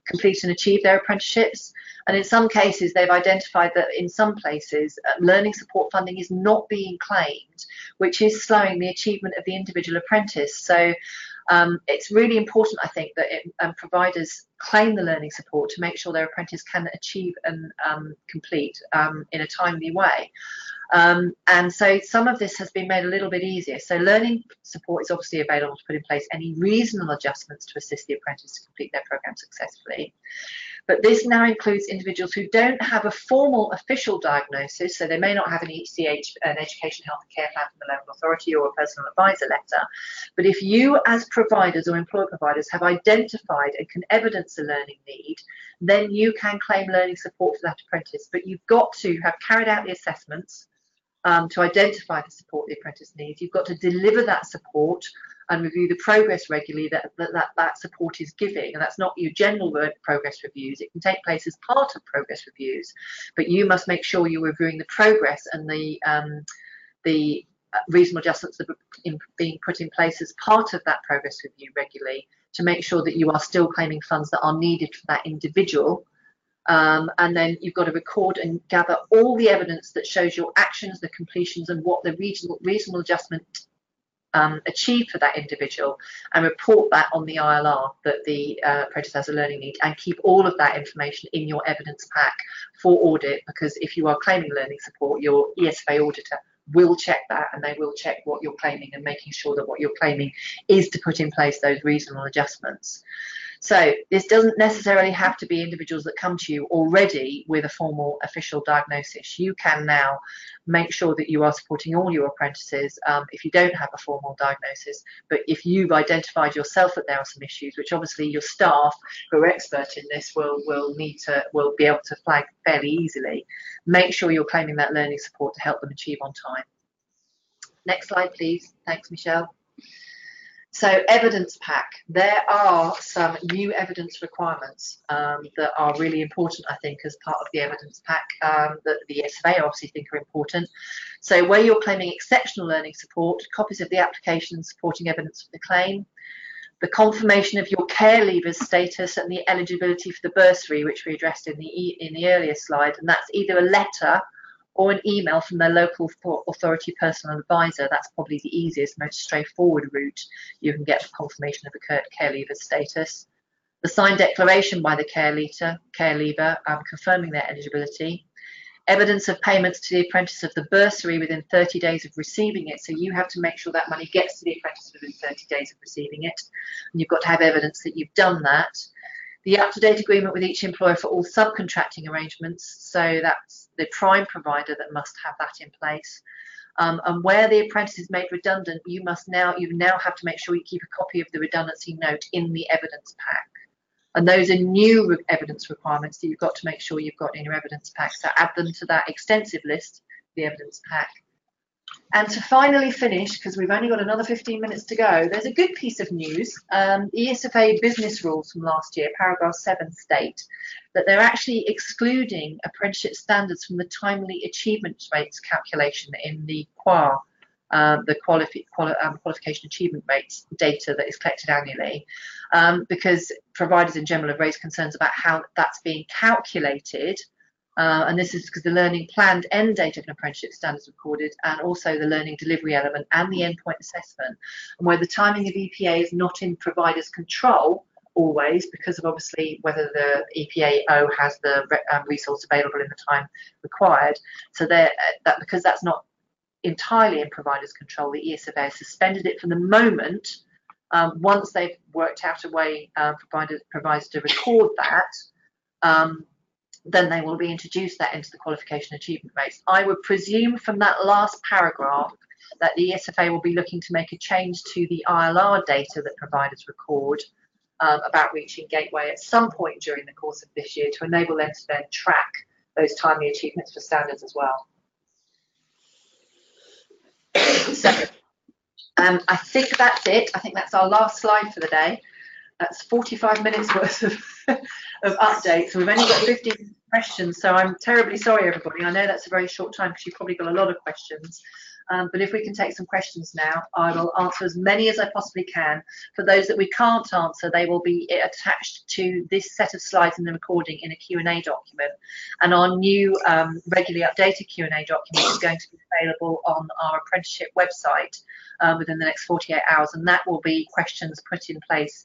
complete and achieve their apprenticeships. And in some cases, they've identified that in some places, learning support funding is not being claimed, which is slowing the achievement of the individual apprentice. So it's really important, I think, that providers claim the learning support to make sure their apprentice can achieve and complete in a timely way. And so some of this has been made a little bit easier. So learning support is obviously available to put in place any reasonable adjustments to assist the apprentice to complete their programme successfully. But this now includes individuals who don't have a formal official diagnosis, so they may not have an ECH, an Education, Health and Care Plan from the local authority or a personal advisor letter. But if you as providers or employer providers have identified and can evidence a learning need, then you can claim learning support for that apprentice. But you've got to have carried out the assessments to identify the support the apprentice needs. You've got to deliver that support and review the progress regularly that support is giving. And that's not your general progress reviews. It can take place as part of progress reviews, but you must make sure you're reviewing the progress and the reasonable adjustments that are being put in place as part of that progress review regularly to make sure that you are still claiming funds that are needed for that individual. And then you've got to record and gather all the evidence that shows your actions, the completions, and what the reasonable adjustment achieved for that individual, and report that on the ILR that the apprentice has a learning need, and keep all of that information in your evidence pack for audit, because if you are claiming learning support, your ESFA auditor will check that, and they will check what you're claiming and making sure that what you're claiming is to put in place those reasonable adjustments. So this doesn't necessarily have to be individuals that come to you already with a formal official diagnosis. You can now make sure that you are supporting all your apprentices if you don't have a formal diagnosis, but if you've identified yourself that there are some issues, which obviously your staff who are expert in this will be able to flag fairly easily, make sure you're claiming that learning support to help them achieve on time. Next slide, please. Thanks, Michelle. So evidence pack, there are some new evidence requirements that are really important, I think, as part of the evidence pack that the ESFA obviously think are important. So where you're claiming exceptional learning support, copies of the application supporting evidence of the claim, the confirmation of your care leavers status and the eligibility for the bursary, which we addressed in the earlier slide, and that's either a letter or an email from their local authority personal advisor. That's probably the easiest, most straightforward route you can get for confirmation of a care leaver status. The signed declaration by the care leaver confirming their eligibility. Evidence of payments to the apprentice of the bursary within 30 days of receiving it. So you have to make sure that money gets to the apprentice within 30 days of receiving it. And you've got to have evidence that you've done that. The up-to-date agreement with each employer for all subcontracting arrangements, so that's the prime provider that must have that in place. And where the apprentice is made redundant, you now have to make sure you keep a copy of the redundancy note in the evidence pack. And those are new evidence requirements that you've got to make sure you've got in your evidence pack. So add them to that extensive list, the evidence pack. And to finally finish, because we've only got another 15 minutes to go, there's a good piece of news. The ESFA business rules from last year, paragraph 7, state that they're actually excluding apprenticeship standards from the timely achievement rates calculation in the QAR, the qualification achievement rates data that is collected annually, because providers in general have raised concerns about how that's being calculated. And this is because the learning planned end date of an apprenticeship standard is recorded, and also the learning delivery element and the endpoint assessment. And where the timing of EPA is not in providers' control, always, because of obviously whether the EPAO has the resource available in the time required. So because that's not entirely in providers' control, the ESFA has suspended it for the moment. Once they've worked out a way for providers to record that, then they will reintroduce that into the qualification achievement rates. I would presume from that last paragraph that the ESFA will be looking to make a change to the ILR data that providers record about reaching gateway at some point during the course of this year, to enable them to then track those timely achievements for standards as well. So I think that's it. I think that's our last slide for the day. That's 45 minutes worth of updates. We've only got 15 questions, so I'm terribly sorry, everybody. I know that's a very short time because you've probably got a lot of questions. But if we can take some questions now, I will answer as many as I possibly can. For those that we can't answer, they will be attached to this set of slides in the recording in a Q&A document. And our new regularly updated Q&A document is going to be available on our apprenticeship website within the next 48 hours, and that will be questions put in place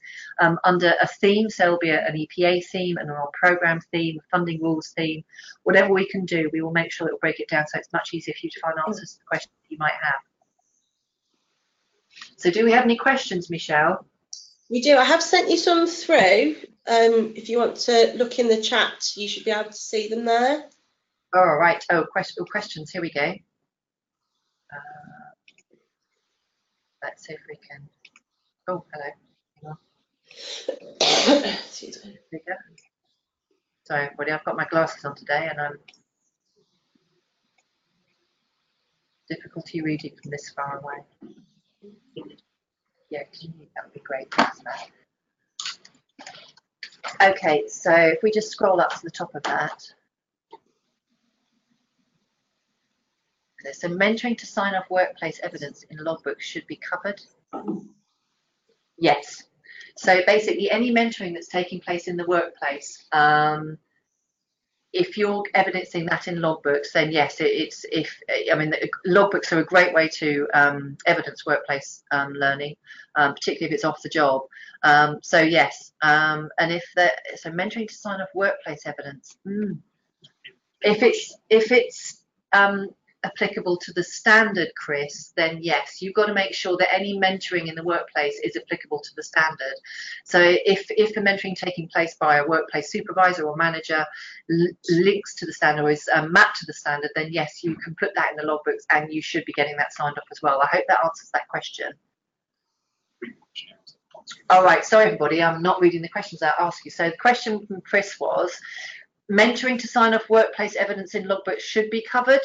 under a theme. So there'll be an EPA theme, an on-program theme, a funding rules theme. Whatever we can do, we will make sure that we'll break it down so it's much easier for you to find answers to the questions you might have. So do we have any questions, Michelle? We do. I have sent you some through. If you want to look in the chat, you should be able to see them there. All right. Oh, questions. Here we go. Let's see if we can. Oh, hello. Hang on. Excuse me. There we go. Sorry, everybody. I've got my glasses on today, and I'm difficulty reading from this far away. Yeah, that would be great. Thanks, Matt. Okay, so if we just scroll up to the top of that. Okay, so mentoring to sign off workplace evidence in logbooks should be covered. Yes. So basically, any mentoring that's taking place in the workplace, if you're evidencing that in logbooks, then yes, logbooks are a great way to evidence workplace learning, particularly if it's off the job. So yes, and so mentoring to sign off workplace evidence, if it's applicable to the standard, Chris, then yes, you've got to make sure that any mentoring in the workplace is applicable to the standard. So if the mentoring taking place by a workplace supervisor or manager links to the standard or is mapped to the standard, then yes, you can put that in the logbooks and you should be getting that signed off as well. I hope that answers that question. All right, sorry everybody, I'm not reading the questions I asked you. So the question from Chris was, mentoring to sign off workplace evidence in logbooks should be covered.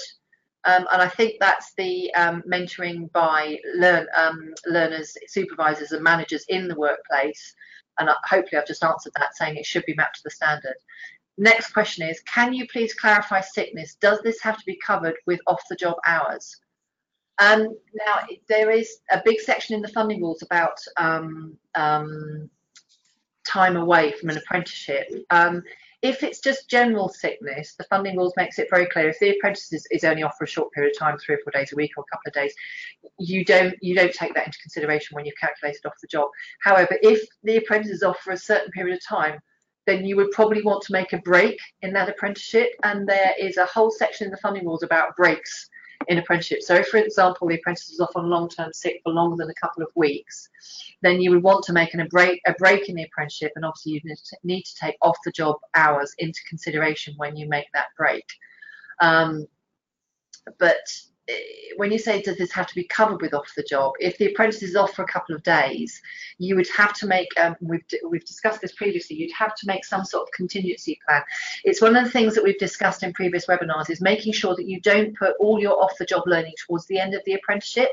And I think that's the mentoring by learners, supervisors and managers in the workplace. And hopefully I've just answered that, saying it should be mapped to the standard. Next question is, can you please clarify sickness? Does this have to be covered with off-the-job hours? Now, there is a big section in the funding rules about time away from an apprenticeship. If it's just general sickness, the funding rules makes it very clear. If the apprentice is only off for a short period of time, 3 or 4 days a week or a couple of days, you don't take that into consideration when you've calculated off the job. However, if the apprentice is off for a certain period of time, then you would probably want to make a break in that apprenticeship, and there is a whole section in the funding rules about breaks in apprenticeship. So if, for example, the apprentice is off on long-term sick for longer than a couple of weeks, then you would want to make a break in the apprenticeship, and obviously you need to take off-the-job hours into consideration when you make that break. But when you say does this have to be covered with off the job, if the apprentice is off for a couple of days, you would have to make, we've discussed this previously, you'd have to make some sort of contingency plan. It's one of the things that we've discussed in previous webinars, is making sure that you don't put all your off the job learning towards the end of the apprenticeship,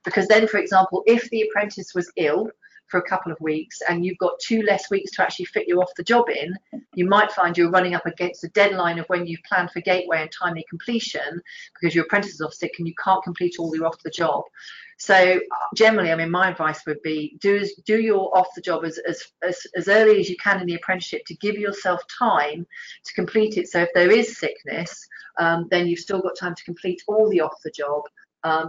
because then, for example, if the apprentice was ill for a couple of weeks and you've got 2 less weeks to actually fit you off the job in, you might find you're running up against the deadline of when you've planned for gateway and timely completion, because your apprentice is off sick and you can't complete all your off the job. So generally, I mean, my advice would be do your off the job as early as you can in the apprenticeship to give yourself time to complete it. So if there is sickness, then you've still got time to complete all the off the job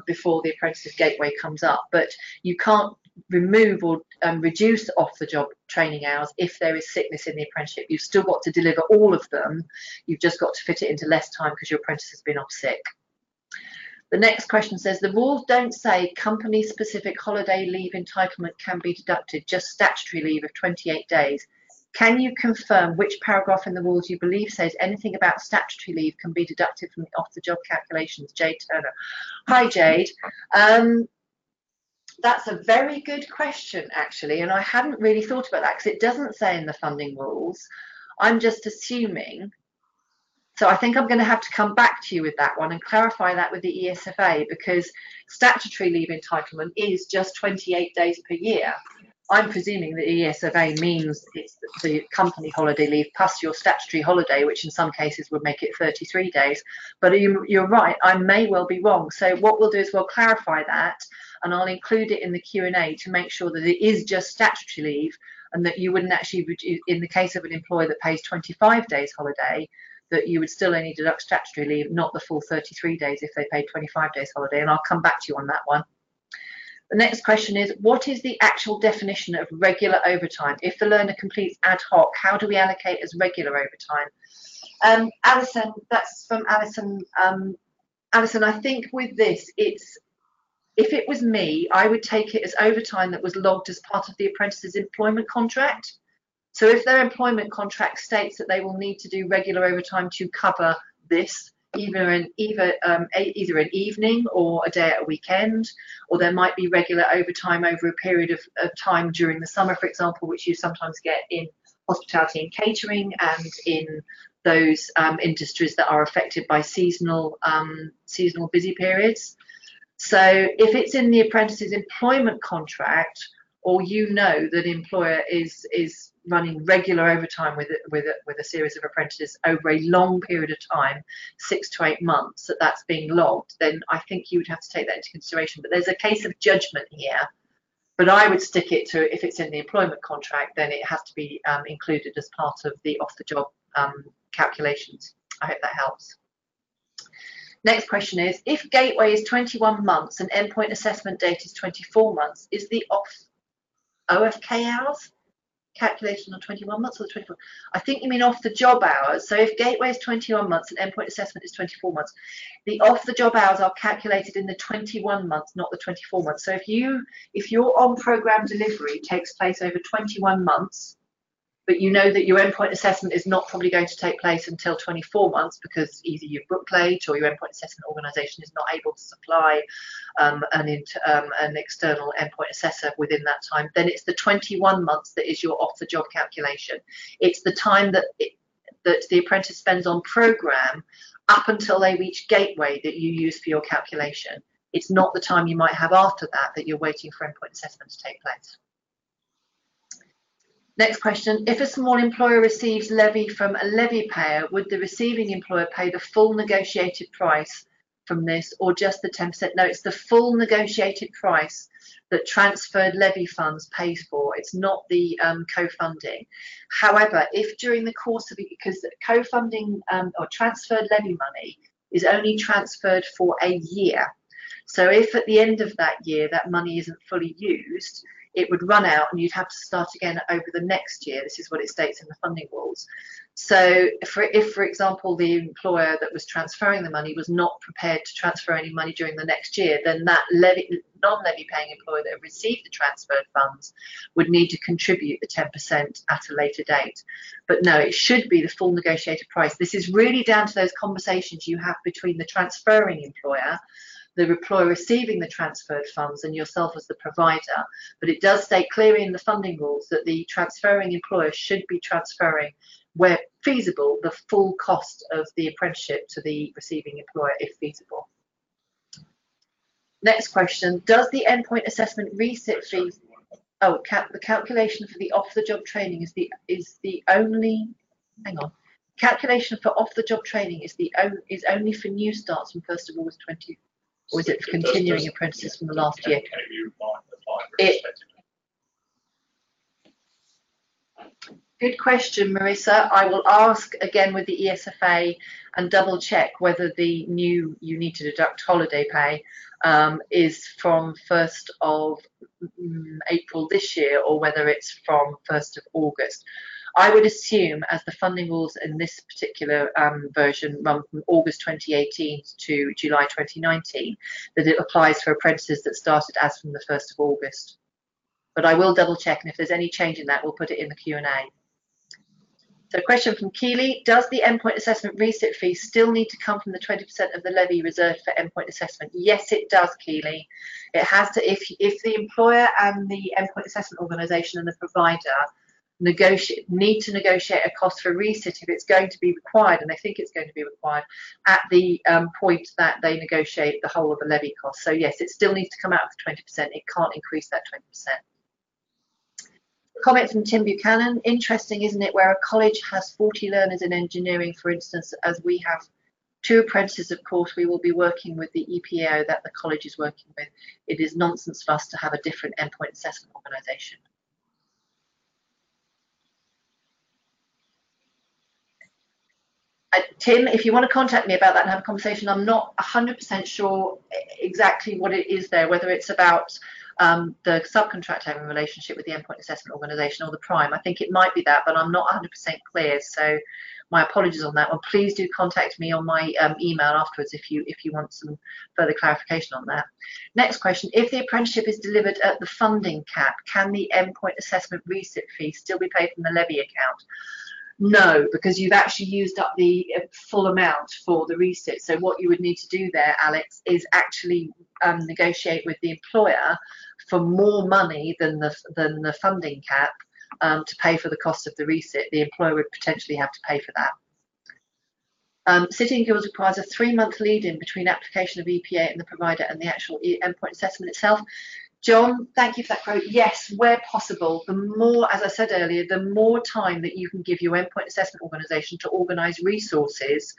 before the apprentice's gateway comes up. But you can't remove or reduce off-the-job training hours if there is sickness in the apprenticeship. You've still got to deliver all of them. You've just got to fit it into less time because your apprentice has been off sick. The next question says, the rules don't say company-specific holiday leave entitlement can be deducted, just statutory leave of 28 days. Can you confirm which paragraph in the rules you believe says anything about statutory leave can be deducted from the off-the-job calculations? Jade Turner. Hi, Jade. That's a very good question, actually, and I hadn't really thought about that because it doesn't say in the funding rules. I'm just assuming. So I think I'm going to have to come back to you with that one and clarify that with the ESFA, because statutory leave entitlement is just 28 days per year. I'm presuming that ESFA means it's the company holiday leave plus your statutory holiday, which in some cases would make it 33 days. But you're right, I may well be wrong. So what we'll do is we'll clarify that, and I'll include it in the Q&A to make sure that it is just statutory leave, and that you wouldn't actually, in the case of an employer that pays 25 days holiday, that you would still only deduct statutory leave, not the full 33 days if they paid 25 days holiday. And I'll come back to you on that one. The next question is, what is the actual definition of regular overtime? If the learner completes ad hoc, how do we allocate as regular overtime? Alison, that's from Alison. Alison, I think with this, if it was me, I would take it as overtime that was logged as part of the apprentice's employment contract. So if their employment contract states that they will need to do regular overtime to cover this, either an evening or a day at a weekend, or there might be regular overtime over a period of time during the summer, for example, which you sometimes get in hospitality and catering and in those industries that are affected by seasonal busy periods. So if it's in the apprentice's employment contract, or you know that employer is running regular overtime with a series of apprentices over a long period of time, 6 to 8 months, that's being logged, then I think you would have to take that into consideration. But there's a case of judgment here. But I would stick it to, if it's in the employment contract, then it has to be included as part of the off-the-job calculations. I hope that helps. Next question is, if gateway is 21 months and endpoint assessment date is 24 months, is the OFK hours calculation on 21 months or 24? I think you mean off the job hours. So if gateway is 21 months and endpoint assessment is 24 months, the off the job hours are calculated in the 21 months, not the 24 months. So if your on program delivery takes place over 21 months, but you know that your endpoint assessment is not probably going to take place until 24 months because either you've booked late or your endpoint assessment organisation is not able to supply an external endpoint assessor within that time, then it's the 21 months that is your off-the-job calculation. It's the time that the apprentice spends on programme up until they reach gateway that you use for your calculation. It's not the time you might have after that you're waiting for endpoint assessment to take place. Next question, if a small employer receives levy from a levy payer, would the receiving employer pay the full negotiated price from this or just the 10%? No, it's the full negotiated price that transferred levy funds pays for. It's not the co-funding. However, if during the course of it, because co-funding or transferred levy money is only transferred for a year. So if at the end of that year that money isn't fully used, it would run out and you'd have to start again over the next year. This is what it states in the funding rules. So if, for example, the employer that was transferring the money was not prepared to transfer any money during the next year, then that non-levy paying employer that received the transferred funds would need to contribute the 10% at a later date. But no, it should be the full negotiated price. This is really down to those conversations you have between the transferring employer, the employer receiving the transferred funds, and yourself as the provider. But it does state clearly in the funding rules that the transferring employer should be transferring, where feasible, the full cost of the apprenticeship to the receiving employer if feasible. Next question, does the endpoint assessment resit fee, the calculation for the off-the-job training is the only, hang on, calculation for off-the-job training is only for new starts from 1st of August 20, or is it for continuing apprentices from the last year? Good question, Marissa. I will ask again with the ESFA and double check whether the new you need to deduct holiday pay is from 1st of April this year or whether it's from 1st of August. I would assume, as the funding rules in this particular version run from August 2018 to July 2019, that it applies for apprentices that started as from the 1st of August. But I will double check, and if there's any change in that, we'll put it in the Q&A. So a question from Keely, does the endpoint assessment resit fee still need to come from the 20% of the levy reserved for endpoint assessment? Yes, it does, Keely. It has to, if the employer and the endpoint assessment organisation and the provider need to negotiate a cost for resit if it's going to be required, and they think it's going to be required, at the point that they negotiate the whole of the levy cost. So yes, it still needs to come out of the 20%. It can't increase that 20%. Comment from Tim Buchanan. Interesting, isn't it, where a college has 40 learners in engineering, for instance, as we have 2 apprentices, of course, we will be working with the EPAO that the college is working with. It is nonsense for us to have a different endpoint assessment organisation. Tim, if you want to contact me about that and have a conversation, I'm not 100% sure exactly what it is there, whether it's about the subcontract having a relationship with the endpoint assessment organisation or the prime. I think it might be that, but I'm not 100% clear. So my apologies on that one. Please do contact me on my email afterwards if you want some further clarification on that. Next question, if the apprenticeship is delivered at the funding cap, can the endpoint assessment resit fee still be paid from the levy account? No, because you've actually used up the full amount for the resit. So what you would need to do there, Alex, is actually negotiate with the employer for more money than the funding cap to pay for the cost of the resit. The employer would potentially have to pay for that. City and Guilds requires a 3-month lead-in between application of EPA and the provider and the actual endpoint assessment itself. John, thank you for that quote. Yes, where possible, the more, as I said earlier, the more time that you can give your endpoint assessment organisation to organise resources,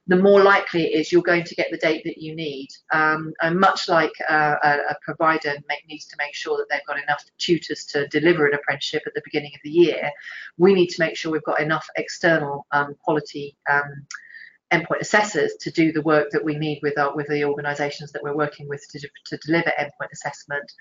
the more likely it is you're going to get the date that you need. And much like a provider needs to make sure that they've got enough tutors to deliver an apprenticeship at the beginning of the year, we need to make sure we've got enough external quality endpoint assessors to do the work that we need with the organisations that we're working with to deliver endpoint assessment.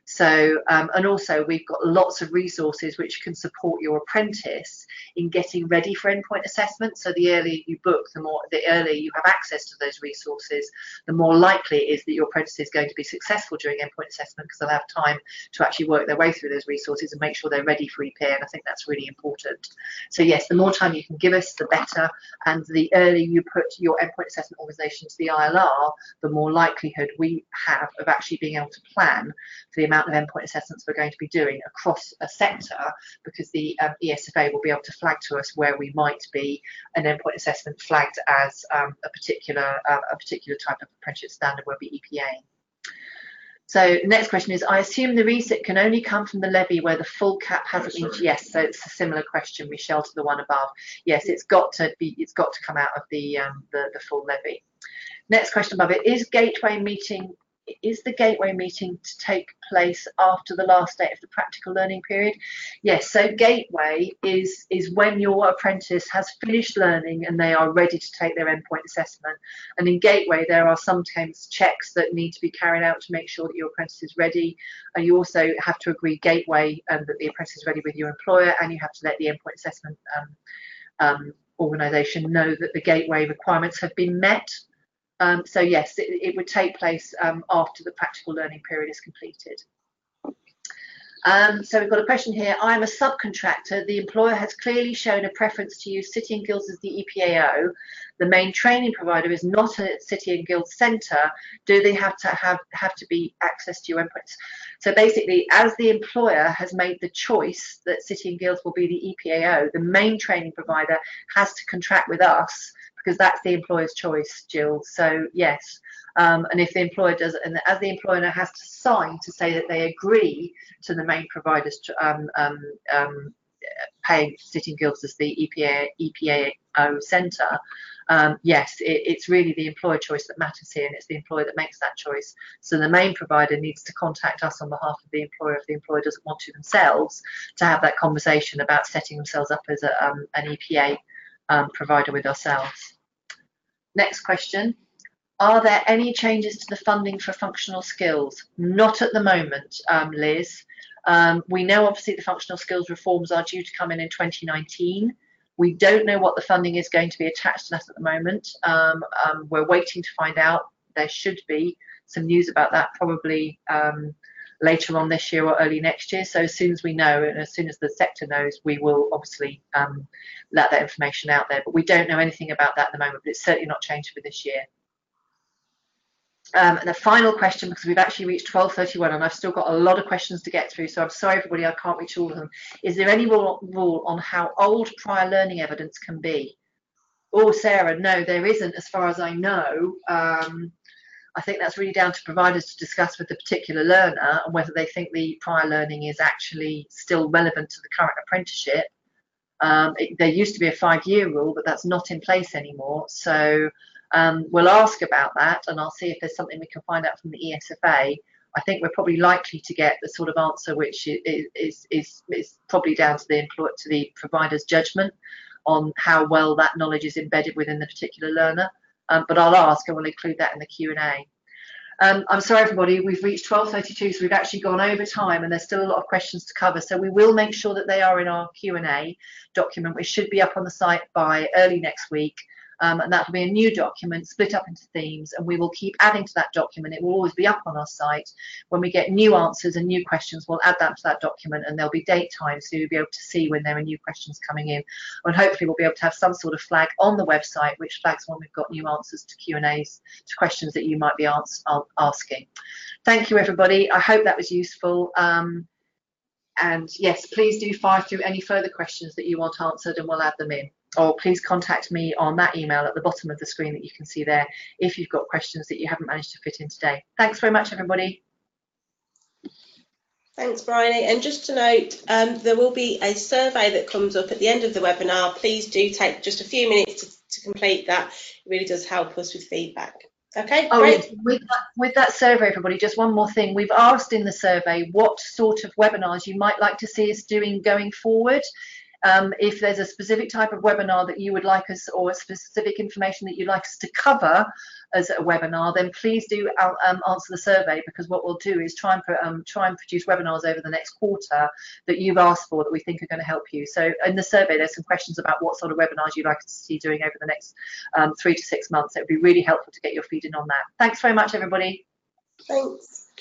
So and also we've got lots of resources which can support your apprentice in getting ready for endpoint assessment. So the earlier you book, the earlier you have access to those resources, the more likely it is that your apprentice is going to be successful during endpoint assessment, because they'll have time to actually work their way through those resources and make sure they're ready for EPA. And I think that's really important. So yes, the more time you can give us, the better. And the earlier you put your endpoint assessment organisation to the ILR, the more likelihood we have of actually being able to plan for the amount of endpoint assessments we're going to be doing across a sector, because the ESFA will be able to flag to us where we might be an endpoint assessment flagged as a particular type of apprenticeship standard will be EPA. So next question is, I assume the resit can only come from the levy where the full cap hasn't been. Yes, so it's a similar question, Michelle, to the one above. Yes, it's got to come out of the full levy. Next question above it, is the gateway meeting to take place after the last date of the practical learning period? Yes, so gateway is when your apprentice has finished learning and they are ready to take their endpoint assessment. And in gateway there are sometimes checks that need to be carried out to make sure that your apprentice is ready, and you also have to agree gateway that the apprentice is ready with your employer, and you have to let the endpoint assessment organisation know that the gateway requirements have been met. So yes, it would take place after the practical learning period is completed. So we've got a question here. I am a subcontractor. The employer has clearly shown a preference to use City and Guilds as the EPAO. The main training provider is not a City and Guilds centre. Do they have to be access to your endpoints? So basically, as the employer has made the choice that City and Guilds will be the EPAO, the main training provider has to contract with us, because that's the employer's choice, Jill. So yes, and if the employer does, and as the employer now has to sign to say that they agree to the main providers paying City and Guilds as the EPAO centre, yes, it's really the employer choice that matters here, and it's the employer that makes that choice. So the main provider needs to contact us on behalf of the employer if the employer doesn't want to themselves, to have that conversation about setting themselves up as an EPA provider with ourselves. Next question. Are there any changes to the funding for functional skills? Not at the moment, Liz. We know obviously the functional skills reforms are due to come in 2019. We don't know what the funding is going to be attached to that at the moment. We're waiting to find out. There should be some news about that probably later on this year or early next year. So as soon as we know, and as soon as the sector knows, we will obviously let that information out there. But we don't know anything about that at the moment, but it's certainly not changed for this year. And the final question, because we've actually reached 12:31 and I've still got a lot of questions to get through, so I'm sorry everybody, I can't reach all of them. Is there any rule on how old prior learning evidence can be? Oh, Sarah, no, there isn't as far as I know. I think that's really down to providers to discuss with the particular learner and whether they think the prior learning is actually still relevant to the current apprenticeship. There used to be a 5-year rule, but that's not in place anymore. So we'll ask about that, and I'll see if there's something we can find out from the ESFA. I think we're probably likely to get the sort of answer which is probably down to the provider's judgment on how well that knowledge is embedded within the particular learner. But I'll ask, and we'll include that in the Q&A. I'm sorry, everybody, we've reached 12:32, so we've actually gone over time and there's still a lot of questions to cover. So we will make sure that they are in our Q&A document, which should be up on the site by early next week. And that will be a new document split up into themes, and we will keep adding to that document. It will always be up on our site. When we get new answers and new questions, we'll add that to that document, and there'll be date times, so you'll be able to see when there are new questions coming in. And hopefully we'll be able to have some sort of flag on the website which flags when we've got new answers to Q&As, to questions that you might be asking. Thank you, everybody. I hope that was useful. And yes, please do fire through any further questions that you want answered, and we'll add them in. Or please contact me on that email at the bottom of the screen that you can see there if you've got questions that you haven't managed to fit in today. Thanks very much, everybody. Thanks, Bryony. And just to note, there will be a survey that comes up at the end of the webinar. Please do take just a few minutes to complete that. It really does help us with feedback. Okay, great. With that survey, everybody, just one more thing. We've asked in the survey what sort of webinars you might like to see us doing going forward. If there's a specific type of webinar that you would like us, or specific information that you'd like us to cover as a webinar, then please do answer the survey, because what we'll do is try and produce webinars over the next quarter that you've asked for, that we think are going to help you. So in the survey, there's some questions about what sort of webinars you'd like us to see doing over the next 3 to 6 months. It would be really helpful to get your feed in on that. Thanks very much, everybody. Thanks.